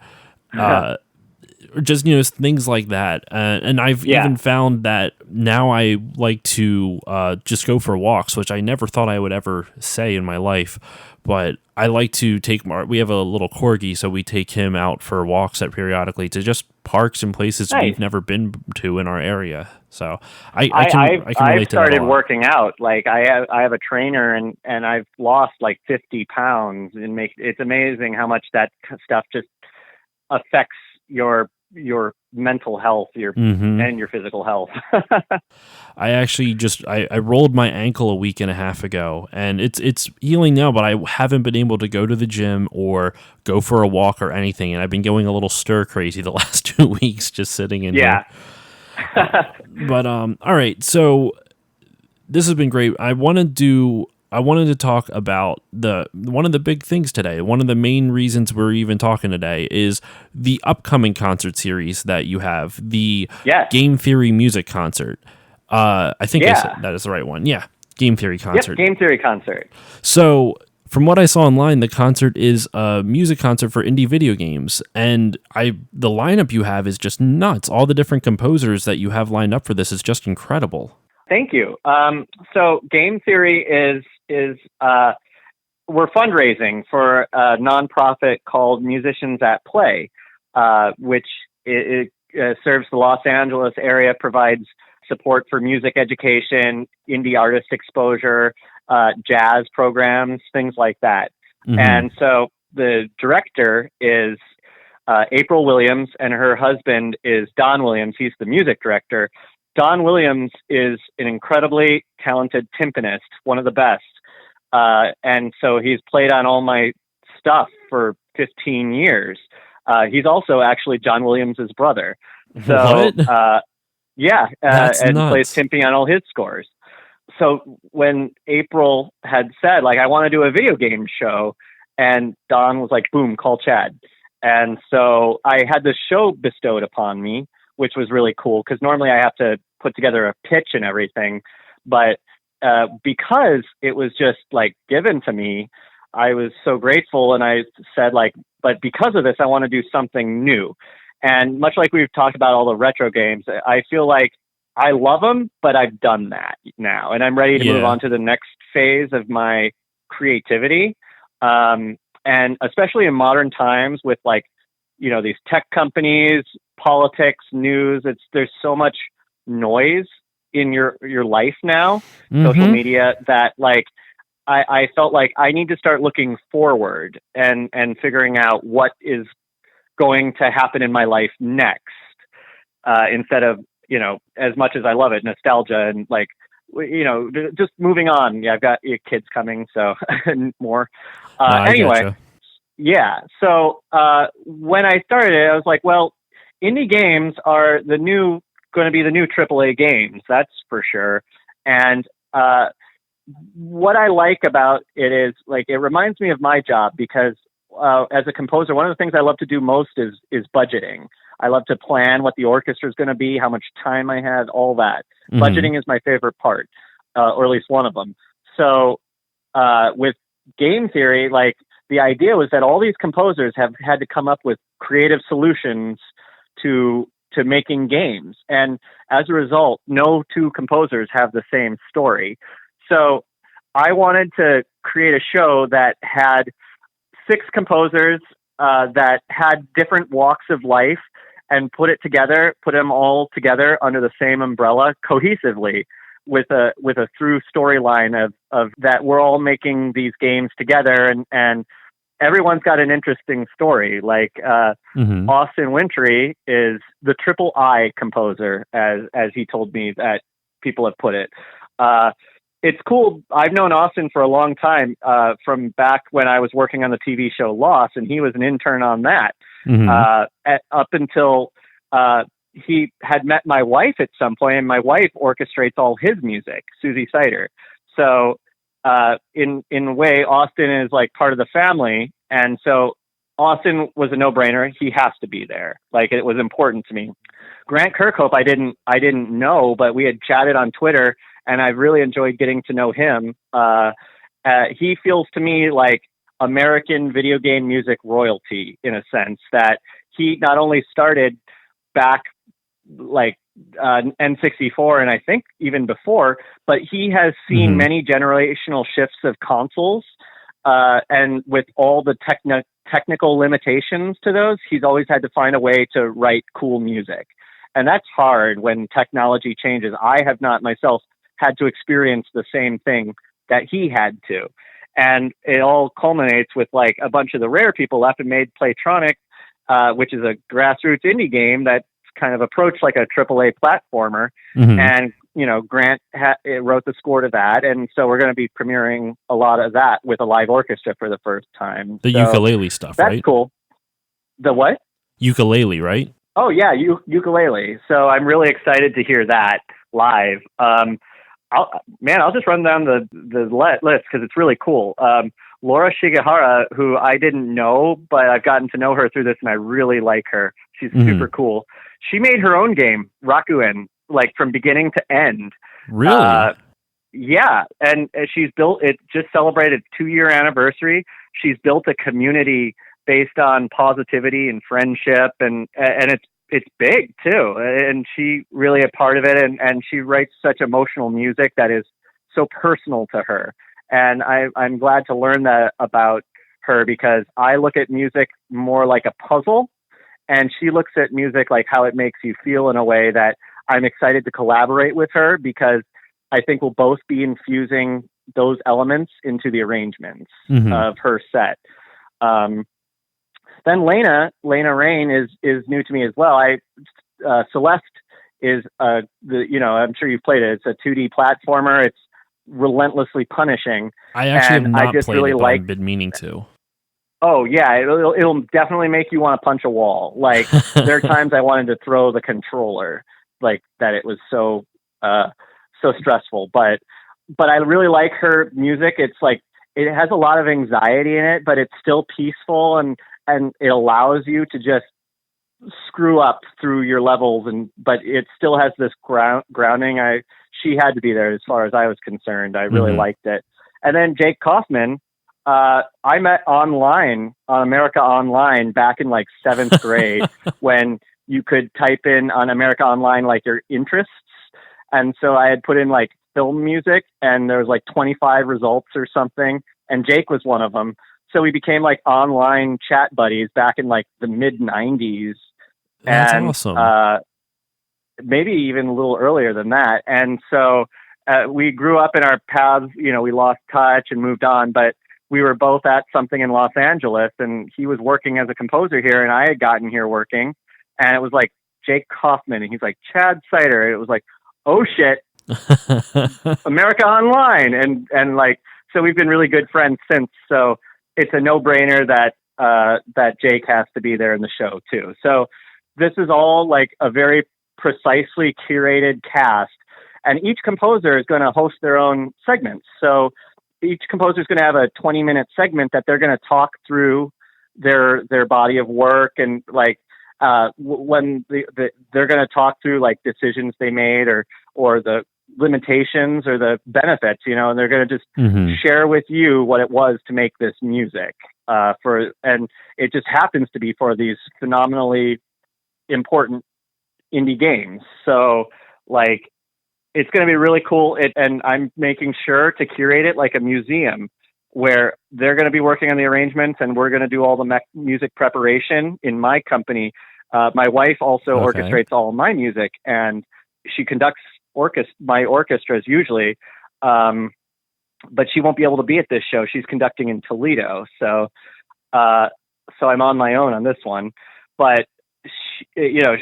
Just things like that, and I've even found that now I like to just go for walks, which I never thought I would ever say in my life. But I like to take we have a little corgi, so we take him out for walks periodically to just parks and places we've never been to in our area. So I can relate to that a lot. I've started working out. Like I have a trainer, and I've lost like 50 pounds, and it's amazing how much that stuff just affects your mental health, and your physical health. I actually I rolled my ankle a week and a half ago, and it's healing now, but I haven't been able to go to the gym or go for a walk or anything, and I've been going a little stir crazy the last 2 weeks just sitting in here. But all right, so this has been great. I wanted to talk about one of the big things today. One of the main reasons we're even talking today is the upcoming concert series that you have, the Game Theory music concert. I think I said that is the right one. Yeah, Game Theory concert. Yep, Game Theory concert. So from what I saw online, the concert is a music concert for indie video games, and the lineup you have is just nuts. All the different composers that you have lined up for this is just incredible. Thank you. So Game Theory is we're fundraising for a nonprofit called Musicians at Play, which it serves the Los Angeles area, provides support for music education, indie artist exposure, jazz programs, things like that. Mm-hmm. And so the director is April Williams, and her husband is Don Williams. He's the music director. Don Williams is an incredibly talented timpanist, one of the best. And so he's played on all my stuff for 15 years. He's also actually John Williams' brother. So, what? And nuts. Plays timpani on all his scores. So when April had said, like, I want to do a video game show, and Don was like, boom, call Chad. And so I had this show bestowed upon me, which was really cool, because normally I have to put together a pitch and everything. But because it was just like given to me, I was so grateful. And I said, like, but because of this, I want to do something new. And much like we've talked about all the retro games, I feel like I love them, but I've done that now, and I'm ready to move on to the next phase of my creativity. And especially in modern times with like, these tech companies, politics, news, there's so much noise in your life now, social media, that like, I felt like I need to start looking forward and figuring out what is going to happen in my life next, instead of, as much as I love it, nostalgia and like, just moving on. Yeah, I've got kids coming, so and more. Anyway, gotcha. yeah. So when I started it, I was like, well, indie games are going to be the new AAA games. That's for sure. And what I like about it is like, it reminds me of my job because as a composer, one of the things I love to do most is budgeting. I love to plan what the orchestra is going to be, how much time I have, all that. Budgeting is my favorite part, or at least one of them. So with game theory, like the idea was that all these composers have had to come up with creative solutions to making games. And as a result, no two composers have the same story. So I wanted to create a show that had 6 composers that had different walks of life, and put them all together under the same umbrella cohesively with a through storyline of that we're all making these games together, and everyone's got an interesting story. Like Austin Wintry is the triple I composer, as he told me that people have put it. It's cool. I've known Austin for a long time, from back when I was working on the TV show Lost, and he was an intern on that. Up until he had met my wife at some point, and my wife orchestrates all his music, Zelda Symphony. So in a way, Austin is like part of the family, and so Austin was a no-brainer. He has to be there. Like, it was important to me. Grant Kirkhope, I didn't know, but we had chatted on Twitter, and I've really enjoyed getting to know him. He feels to me like American video game music royalty, in a sense, that he not only started back like N64 and I think even before, but he has seen many generational shifts of consoles, and with all the technical limitations to those, he's always had to find a way to write cool music. And that's hard when technology changes. I have not myself had to experience the same thing that he had to. And it all culminates with like a bunch of the rare people left and made Playtronic, which is a grassroots indie game that's kind of approached like a AAA platformer. And, Grant wrote the score to that. And so we're going to be premiering a lot of that with a live orchestra for the first time. The ukulele stuff, right? That's cool. The what? Ukulele, right? Oh, yeah, ukulele. So I'm really excited to hear that live. I'll just run down the list because it's really cool. Laura Shigehara, who I didn't know, but I've gotten to know her through this, and I really like her. She's super cool. She made her own game, Rakuen, like from beginning to end. Really? Yeah, and she's built. It just celebrated 2-year anniversary. She's built a community based on positivity and friendship, and it's big too, and she really a part of it, and she writes such emotional music that is so personal to her, and I'm glad to learn that about her, because I look at music more like a puzzle, and she looks at music like how it makes you feel, in a way that I'm excited to collaborate with her, because I think we'll both be infusing those elements into the arrangements of her set. Then Lena Rain is new to me as well. Celeste is I'm sure you've played it. It's a 2D platformer. It's relentlessly punishing. I actually have not played it, but I've been meaning to. Oh yeah, it'll definitely make you want to punch a wall. Like there are times I wanted to throw the controller, like that. It was so stressful. But I really like her music. It's like it has a lot of anxiety in it, but it's still peaceful, and it allows you to just screw up through your levels, but it still has this grounding. She had to be there as far as I was concerned. I really liked it. And then Jake Kaufman, I met online on America Online back in like 7th grade when you could type in on America Online like your interests. And so I had put in like film music, and there was like 25 results or something, and Jake was one of them. So we became like online chat buddies back in like the mid 90s. That's And awesome. maybe even a little earlier than that. And so we grew up in our paths, we lost touch and moved on, but we were both at something in Los Angeles, and he was working as a composer here, and I had gotten here working, and it was like Jake Kaufman, and he's like Chad Seiter. And it was like, oh shit, America Online. And like, so we've been really good friends since. So it's a no-brainer that Jake has to be there in the show too. So this is all like a very precisely curated cast, and each composer is going to host their own segments. So each composer is going to have a 20-minute segment that they're going to talk through their body of work, and like when they're going to talk through like decisions they made, or the limitations or the benefits, and they're going to just share with you what it was to make this music and it just happens to be for these phenomenally important indie games. So like, it's going to be really cool. And I'm making sure to curate it like a museum, where they're going to be working on the arrangements and we're going to do all the music preparation in my company. My wife also orchestrates all of my music, and she conducts my orchestras usually. But she won't be able to be at this show. She's conducting in Toledo. So I'm on my own on this one, but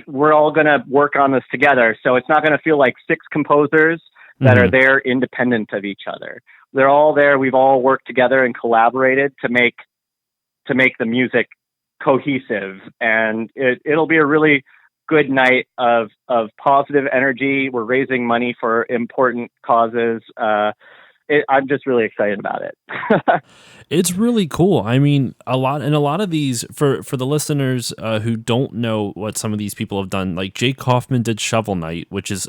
we're all going to work on this together. So it's not going to feel like 6 composers that are there independent of each other. They're all there. We've all worked together and collaborated to make the music cohesive, and it'll be a really good night of positive energy. We're raising money for important causes. I'm just really excited about it. It's really cool. I mean, a lot of these, for the listeners who don't know what some of these people have done, like Jake Kaufman did Shovel Knight, which is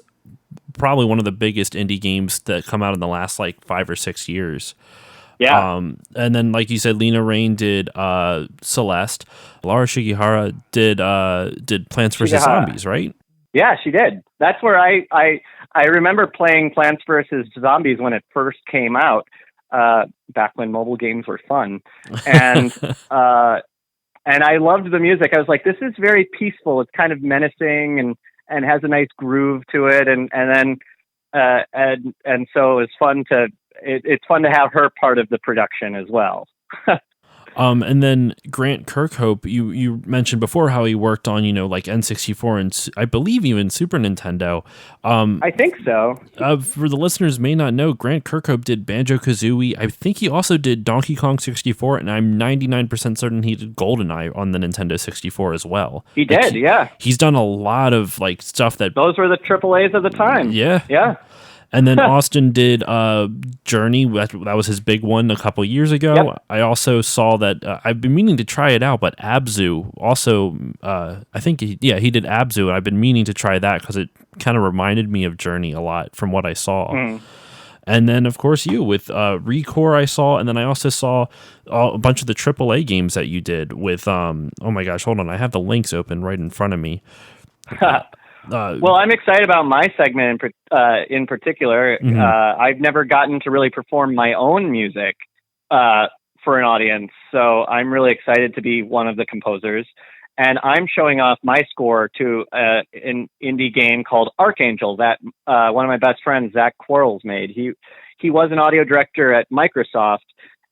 probably one of the biggest indie games that come out in the last like 5 or 6 years. Yeah. And then, like you said, Lena Raine did Celeste. Laura Shigihara did Plants vs. Zombies, right? Yeah, she did. That's where I remember playing Plants vs. Zombies when it first came out, back when mobile games were fun. And and I loved the music. I was like, this is very peaceful. It's kind of menacing and has a nice groove to it. And then so it's fun to have her part of the production as well. And then Grant Kirkhope, you mentioned before how he worked on, like N64 and I believe even Super Nintendo. I think so. For the listeners may not know, Grant Kirkhope did Banjo-Kazooie. I think he also did Donkey Kong 64, and I'm 99% certain he did GoldenEye on the Nintendo 64 as well. He did, yeah. He's done a lot of like stuff that... Those were the AAAs of the time. Yeah. Yeah. And then Austin did Journey. That was his big one a couple years ago. Yep. I also saw that I've been meaning to try it out, but Abzu also, I think, he did Abzu, and I've been meaning to try that because it kind of reminded me of Journey a lot from what I saw. And then, of course, you with Recore I saw, and then I also saw a bunch of the AAA games that you did with, oh my gosh, hold on, I have the links open right in front of me. Well, I'm excited about my segment in particular. I've never gotten to really perform my own music for an audience, so I'm really excited to be one of the composers. And I'm showing off my score to an indie game called Archangel that one of my best friends, Zach Quarles, made. He was an audio director at Microsoft,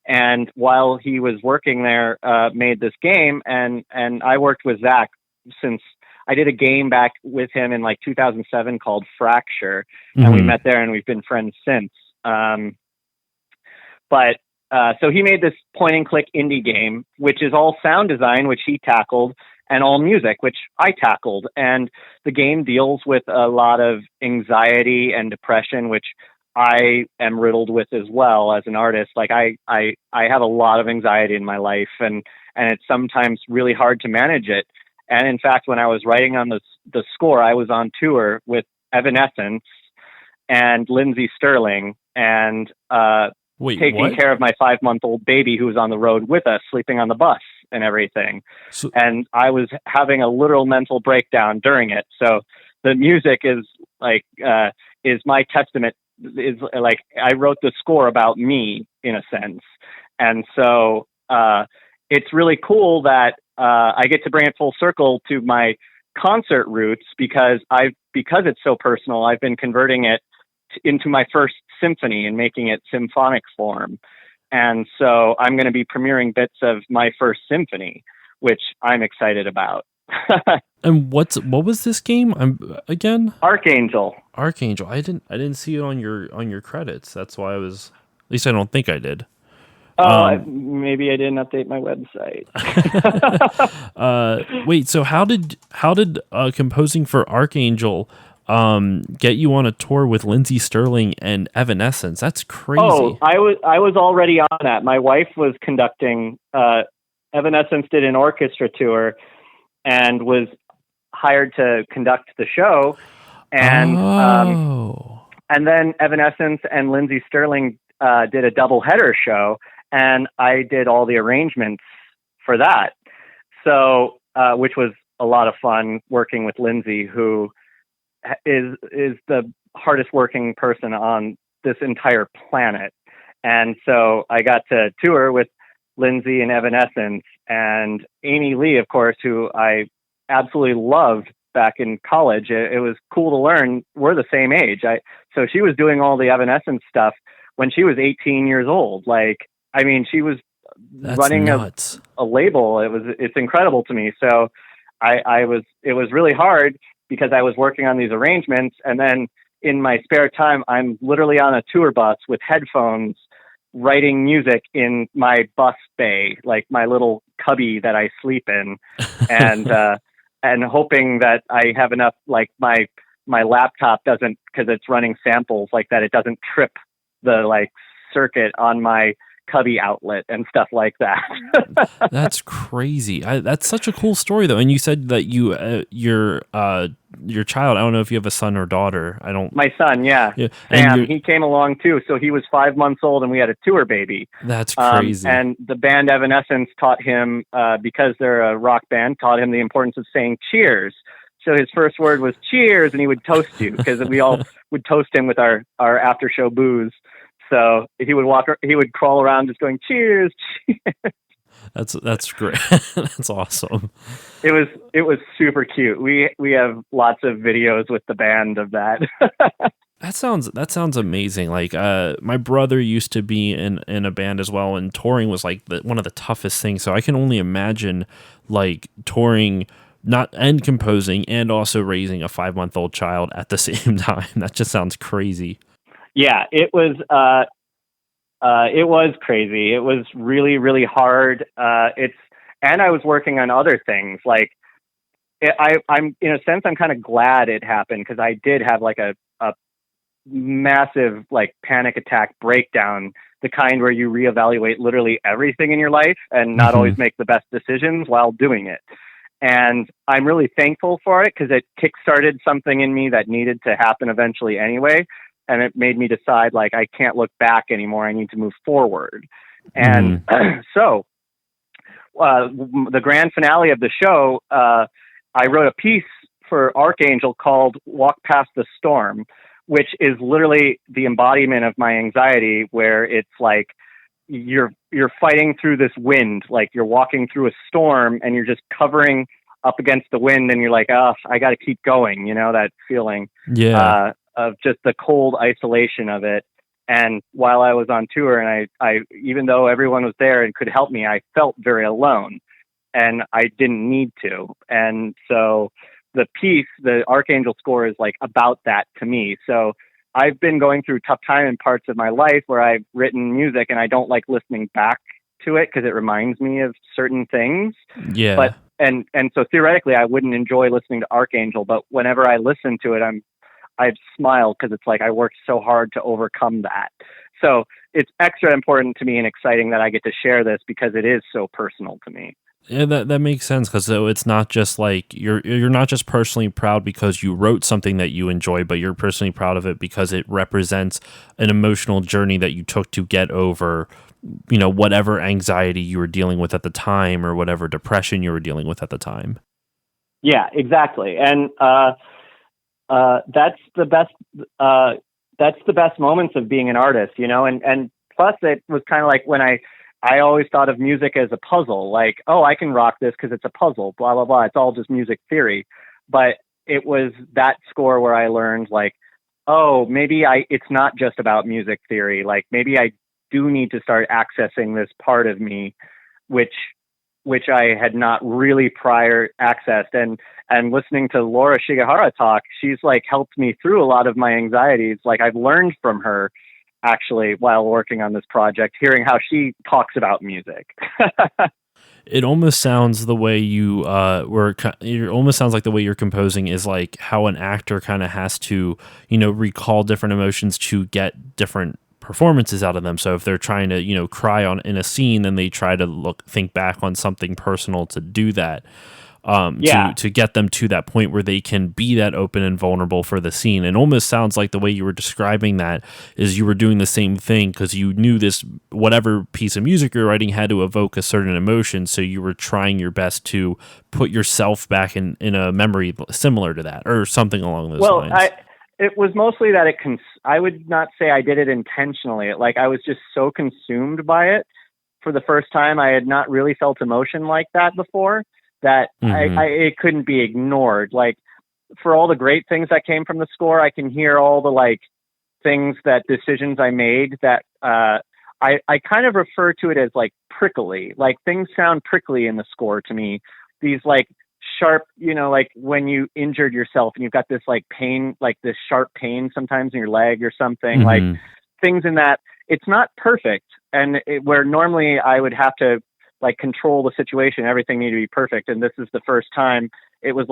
and while he was working there, made this game. And I worked with Zach since I did a game back with him in like 2007 called Fracture, and we met there, and we've been friends since. So he made this point and click indie game, which is all sound design, which he tackled, and all music, which I tackled. And the game deals with a lot of anxiety and depression, which I am riddled with as well as an artist. Like I have a lot of anxiety in my life, and it's sometimes really hard to manage it. And in fact, when I was writing on the score, I was on tour with Evanescence and Lindsey Sterling, and taking care of my 5-month-old baby who was on the road with us, sleeping on the bus and everything. And I was having a literal mental breakdown during it. So the music is like is my testament. Is like I wrote the score about me in a sense, and so it's really cool that I get to bring it full circle to my concert roots because it's so personal. I've been converting it into my first symphony and making it symphonic form, and so I'm going to be premiering bits of my first symphony, which I'm excited about. And what was this game? Again? Archangel. I didn't see it on your credits. That's why I was. At least I don't think I did. Maybe I didn't update my website. Wait. So how did composing for Archangel get you on a tour with Lindsey Stirling and Evanescence? That's crazy. Oh, I was already on that. My wife was conducting. Evanescence did an orchestra tour and was hired to conduct the show, and then Evanescence and Lindsey Stirling did a double-header show, and I did all the arrangements for that. So, which was a lot of fun working with Lindsey, who is the hardest working person on this entire planet, and so I got to tour with Lindsey and Evanescence and Amy Lee, of course, who I absolutely loved back in college. It was cool to learn we're the same age. So she was doing all the Evanescence stuff when she was 18 years old. She was running a label. It's incredible to me. So it was really hard because I was working on these arrangements, and then in my spare time, I'm literally on a tour bus with headphones writing music in my bus bay, like my little cubby that I sleep in, and hoping that I have enough, like my laptop doesn't, because it's running samples like that, it doesn't trip the circuit on my cubby outlet and stuff like that. That's crazy. That's such a cool story, though. And you said that your child, I don't know if you have a son or daughter. My son, yeah. Sam, he came along too. So he was 5 months old and we had a tour baby. That's crazy. And the band Evanescence taught him, because they're a rock band, taught him the importance of saying cheers. So his first word was cheers, and he would toast you, because we all would toast him with our after show booze. So he would crawl around just going cheers, cheers. That's great. That's awesome. It was super cute. We have lots of videos with the band of that. That sounds amazing. My brother used to be in a band as well, and touring was one of the toughest things. So I can only imagine touring and composing and also raising a 5-month-old child at the same time. That just sounds crazy. Yeah, it was crazy. It was really, really hard. And I was working on other things. I'm in a sense, I'm kind of glad it happened, because I did have a massive panic attack breakdown, the kind where you reevaluate literally everything in your life and not always make the best decisions while doing it. And I'm really thankful for it, because it kickstarted something in me that needed to happen eventually anyway. And it made me decide, I can't look back anymore. I need to move forward. And so the grand finale of the show, I wrote a piece for Archangel called Walk Past the Storm, which is literally the embodiment of my anxiety, where it's you're fighting through this wind, you're walking through a storm and you're just covering up against the wind, and you're I got to keep going, that feeling. Yeah. Of just the cold isolation of it. And while I was on tour, and I even though everyone was there and could help me, I felt very alone, and I didn't need to. And so the piece, the Archangel score, is about that to me. So I've been going through tough time in parts of my life where I've written music and I don't like listening back to it, because it reminds me of certain things. Yeah. But and so theoretically I wouldn't enjoy listening to Archangel, but whenever I listen to it, I smile, because it's I worked so hard to overcome that. So it's extra important to me and exciting that I get to share this, because it is so personal to me. Yeah, that makes sense, because it's not just you're not just personally proud because you wrote something that you enjoy, but you're personally proud of it because it represents an emotional journey that you took to get over, whatever anxiety you were dealing with at the time, or whatever depression you were dealing with at the time. Yeah, exactly. And that's the best. That's the best moments of being an artist, and plus it was kind of like when I always thought of music as a puzzle, like, oh, I can rock this because it's a puzzle, blah, blah, blah. It's all just music theory. But it was that score where I learned, like, oh, maybe it's not just about music theory. Like, maybe I do need to start accessing this part of me, which I had not really prior accessed. And listening to Laura Shigehara talk, she's like helped me through a lot of my anxieties. Like, I've learned from her actually while working on this project, hearing how she talks about music. It almost sounds the way it almost sounds like the way you're composing is like how an actor kind of has to, recall different emotions to get different performances out of them. So if they're trying to, cry in a scene, then they try to think back on something personal to do that. To get them to that point where they can be that open and vulnerable for the scene. It almost sounds like the way you were describing that is you were doing the same thing because you knew this, whatever piece of music you're writing had to evoke a certain emotion. So you were trying your best to put yourself back in a memory similar to that or something along those lines. It was mostly that I would not say I did it intentionally. I was just so consumed by it for the first time. I had not really felt emotion like that before. That it couldn't be ignored. Like, for all the great things that came from the score, I can hear all the things decisions I made that I kind of refer to it as prickly. Like, things sound prickly in the score to me. These sharp, when you injured yourself and you've got this pain, this sharp pain sometimes in your leg or something, things in that. It's not perfect, and where normally I would have to control the situation. Everything needed to be perfect. And this is the first time it was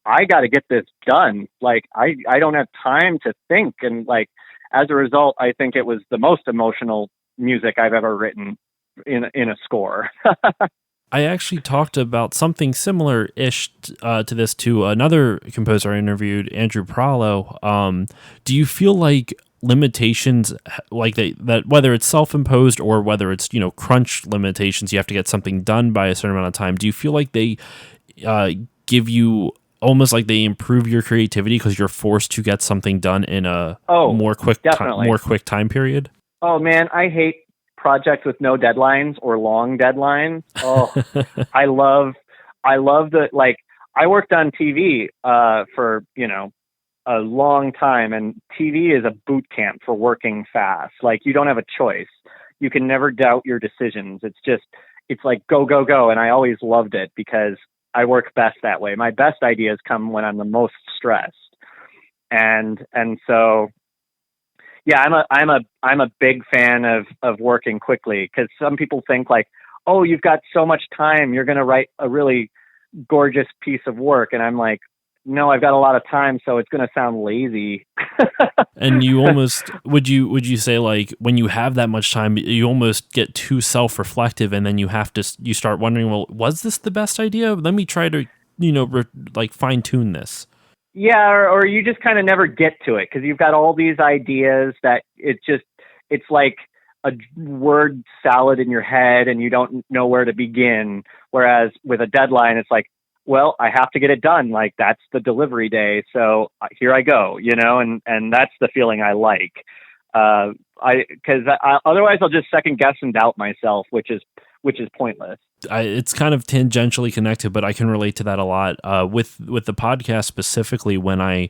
I got to get this done. I don't have time to think. And as a result, I think it was the most emotional music I've ever written in a score. I actually talked about something similar-ish to this to another composer I interviewed, Andrew Prallo. Do you feel like limitations that whether it's self-imposed or whether it's crunch limitations, you have to get something done by a certain amount of time, do you feel like they give you almost like they improve your creativity because you're forced to get something done in a more quick time period? Oh man, I hate projects with no deadlines or long deadlines. I love the I worked on TV for a long time, and TV is a boot camp for working fast. You don't have a choice. You can never doubt your decisions. It's go, go, go. And I always loved it because I work best that way. My best ideas come when I'm the most stressed. And so, yeah, I'm a big fan of working quickly, because some people think oh, you've got so much time, you're going to write a really gorgeous piece of work. And I'm like, no, I've got a lot of time, so it's going to sound lazy. And you almost, would you say when you have that much time, you almost get too self-reflective, and then you start wondering, well, was this the best idea? Let me try to, fine tune this. Yeah. Or you just kind of never get to it because you've got all these ideas that it's like a word salad in your head and you don't know where to begin. Whereas with a deadline, it's well, I have to get it done. That's the delivery day. So here I go, and that's the feeling I like. Because otherwise I'll just second guess and doubt myself, which is pointless. It's kind of tangentially connected, but I can relate to that a lot. With the podcast specifically, when I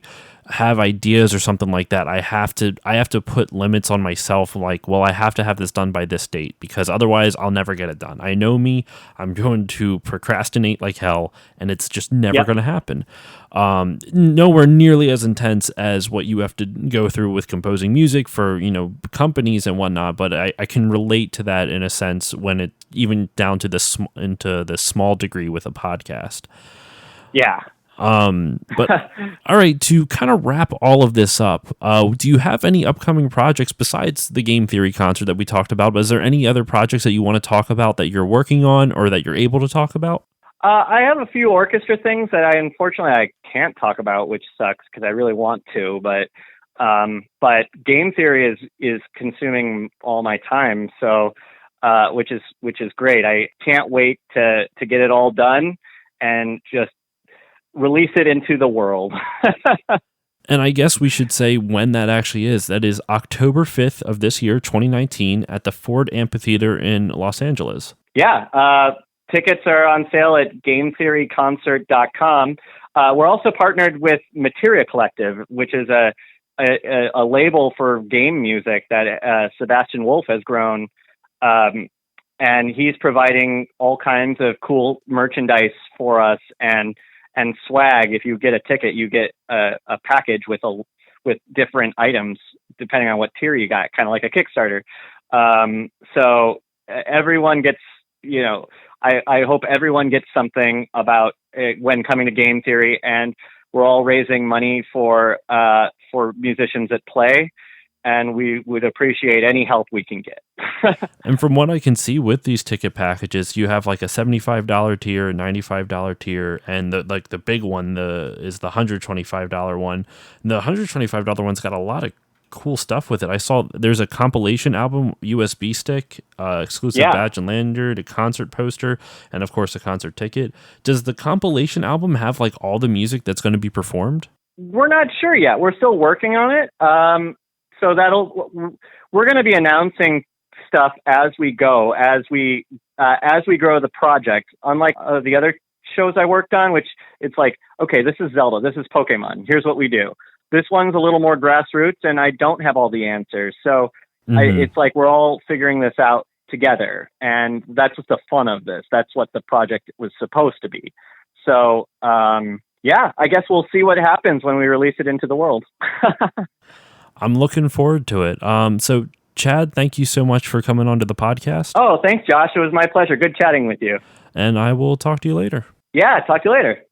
have ideas or something like that, I have to put limits on myself. Well, I have to have this done by this date because otherwise I'll never get it done. I know me, I'm going to procrastinate like hell, and it's just never going to happen. Nowhere nearly as intense as what you have to go through with composing music for, companies and whatnot. But I can relate to that in a sense when it even down to into the small degree with a podcast. Yeah. But all right, to kind of wrap all of this up, do you have any upcoming projects besides the game theory concert that we talked about? But is there any other projects that you want to talk about that you're working on or that you're able to talk about? I have a few orchestra things that I can't talk about, which sucks because I really want to, but game theory is consuming all my time. So, which is great. I can't wait to get it all done and just release it into the world. And I guess we should say when that actually is. That is October 5th of this year, 2019, at the Ford Amphitheater in Los Angeles. Yeah. Tickets are on sale at gametheoryconcert.com. We're also partnered with Materia Collective, which is a label for game music that Sebastian Wolf has grown. And he's providing all kinds of cool merchandise for us and swag. If you get a ticket, you get a package with different items depending on what tier you got, kind of like a Kickstarter. So everyone gets, I hope everyone gets something about it when coming to Game Theory, and we're all raising money for musicians that play. And we would appreciate any help we can get. And from what I can see with these ticket packages, you have like a $75 tier, a $95 tier, and the big one is the $125 one. And the $125 one's got a lot of cool stuff with it. I saw there's a compilation album, USB stick, exclusive badge and lanyard, a concert poster, and of course a concert ticket. Does the compilation album have like all the music that's going to be performed? We're not sure yet. We're still working on it. So we're going to be announcing stuff as we go, as we grow the project. Unlike the other shows I worked on, which it's like, okay, this is Zelda, this is Pokemon, here's what we do. This one's a little more grassroots, and I don't have all the answers. So it's like we're all figuring this out together, and that's just the fun of this. That's what the project was supposed to be. So I guess we'll see what happens when we release it into the world. I'm looking forward to it. So, Chad, thank you so much for coming onto the podcast. Oh, thanks, Josh. It was my pleasure. Good chatting with you. And I will talk to you later. Yeah, talk to you later.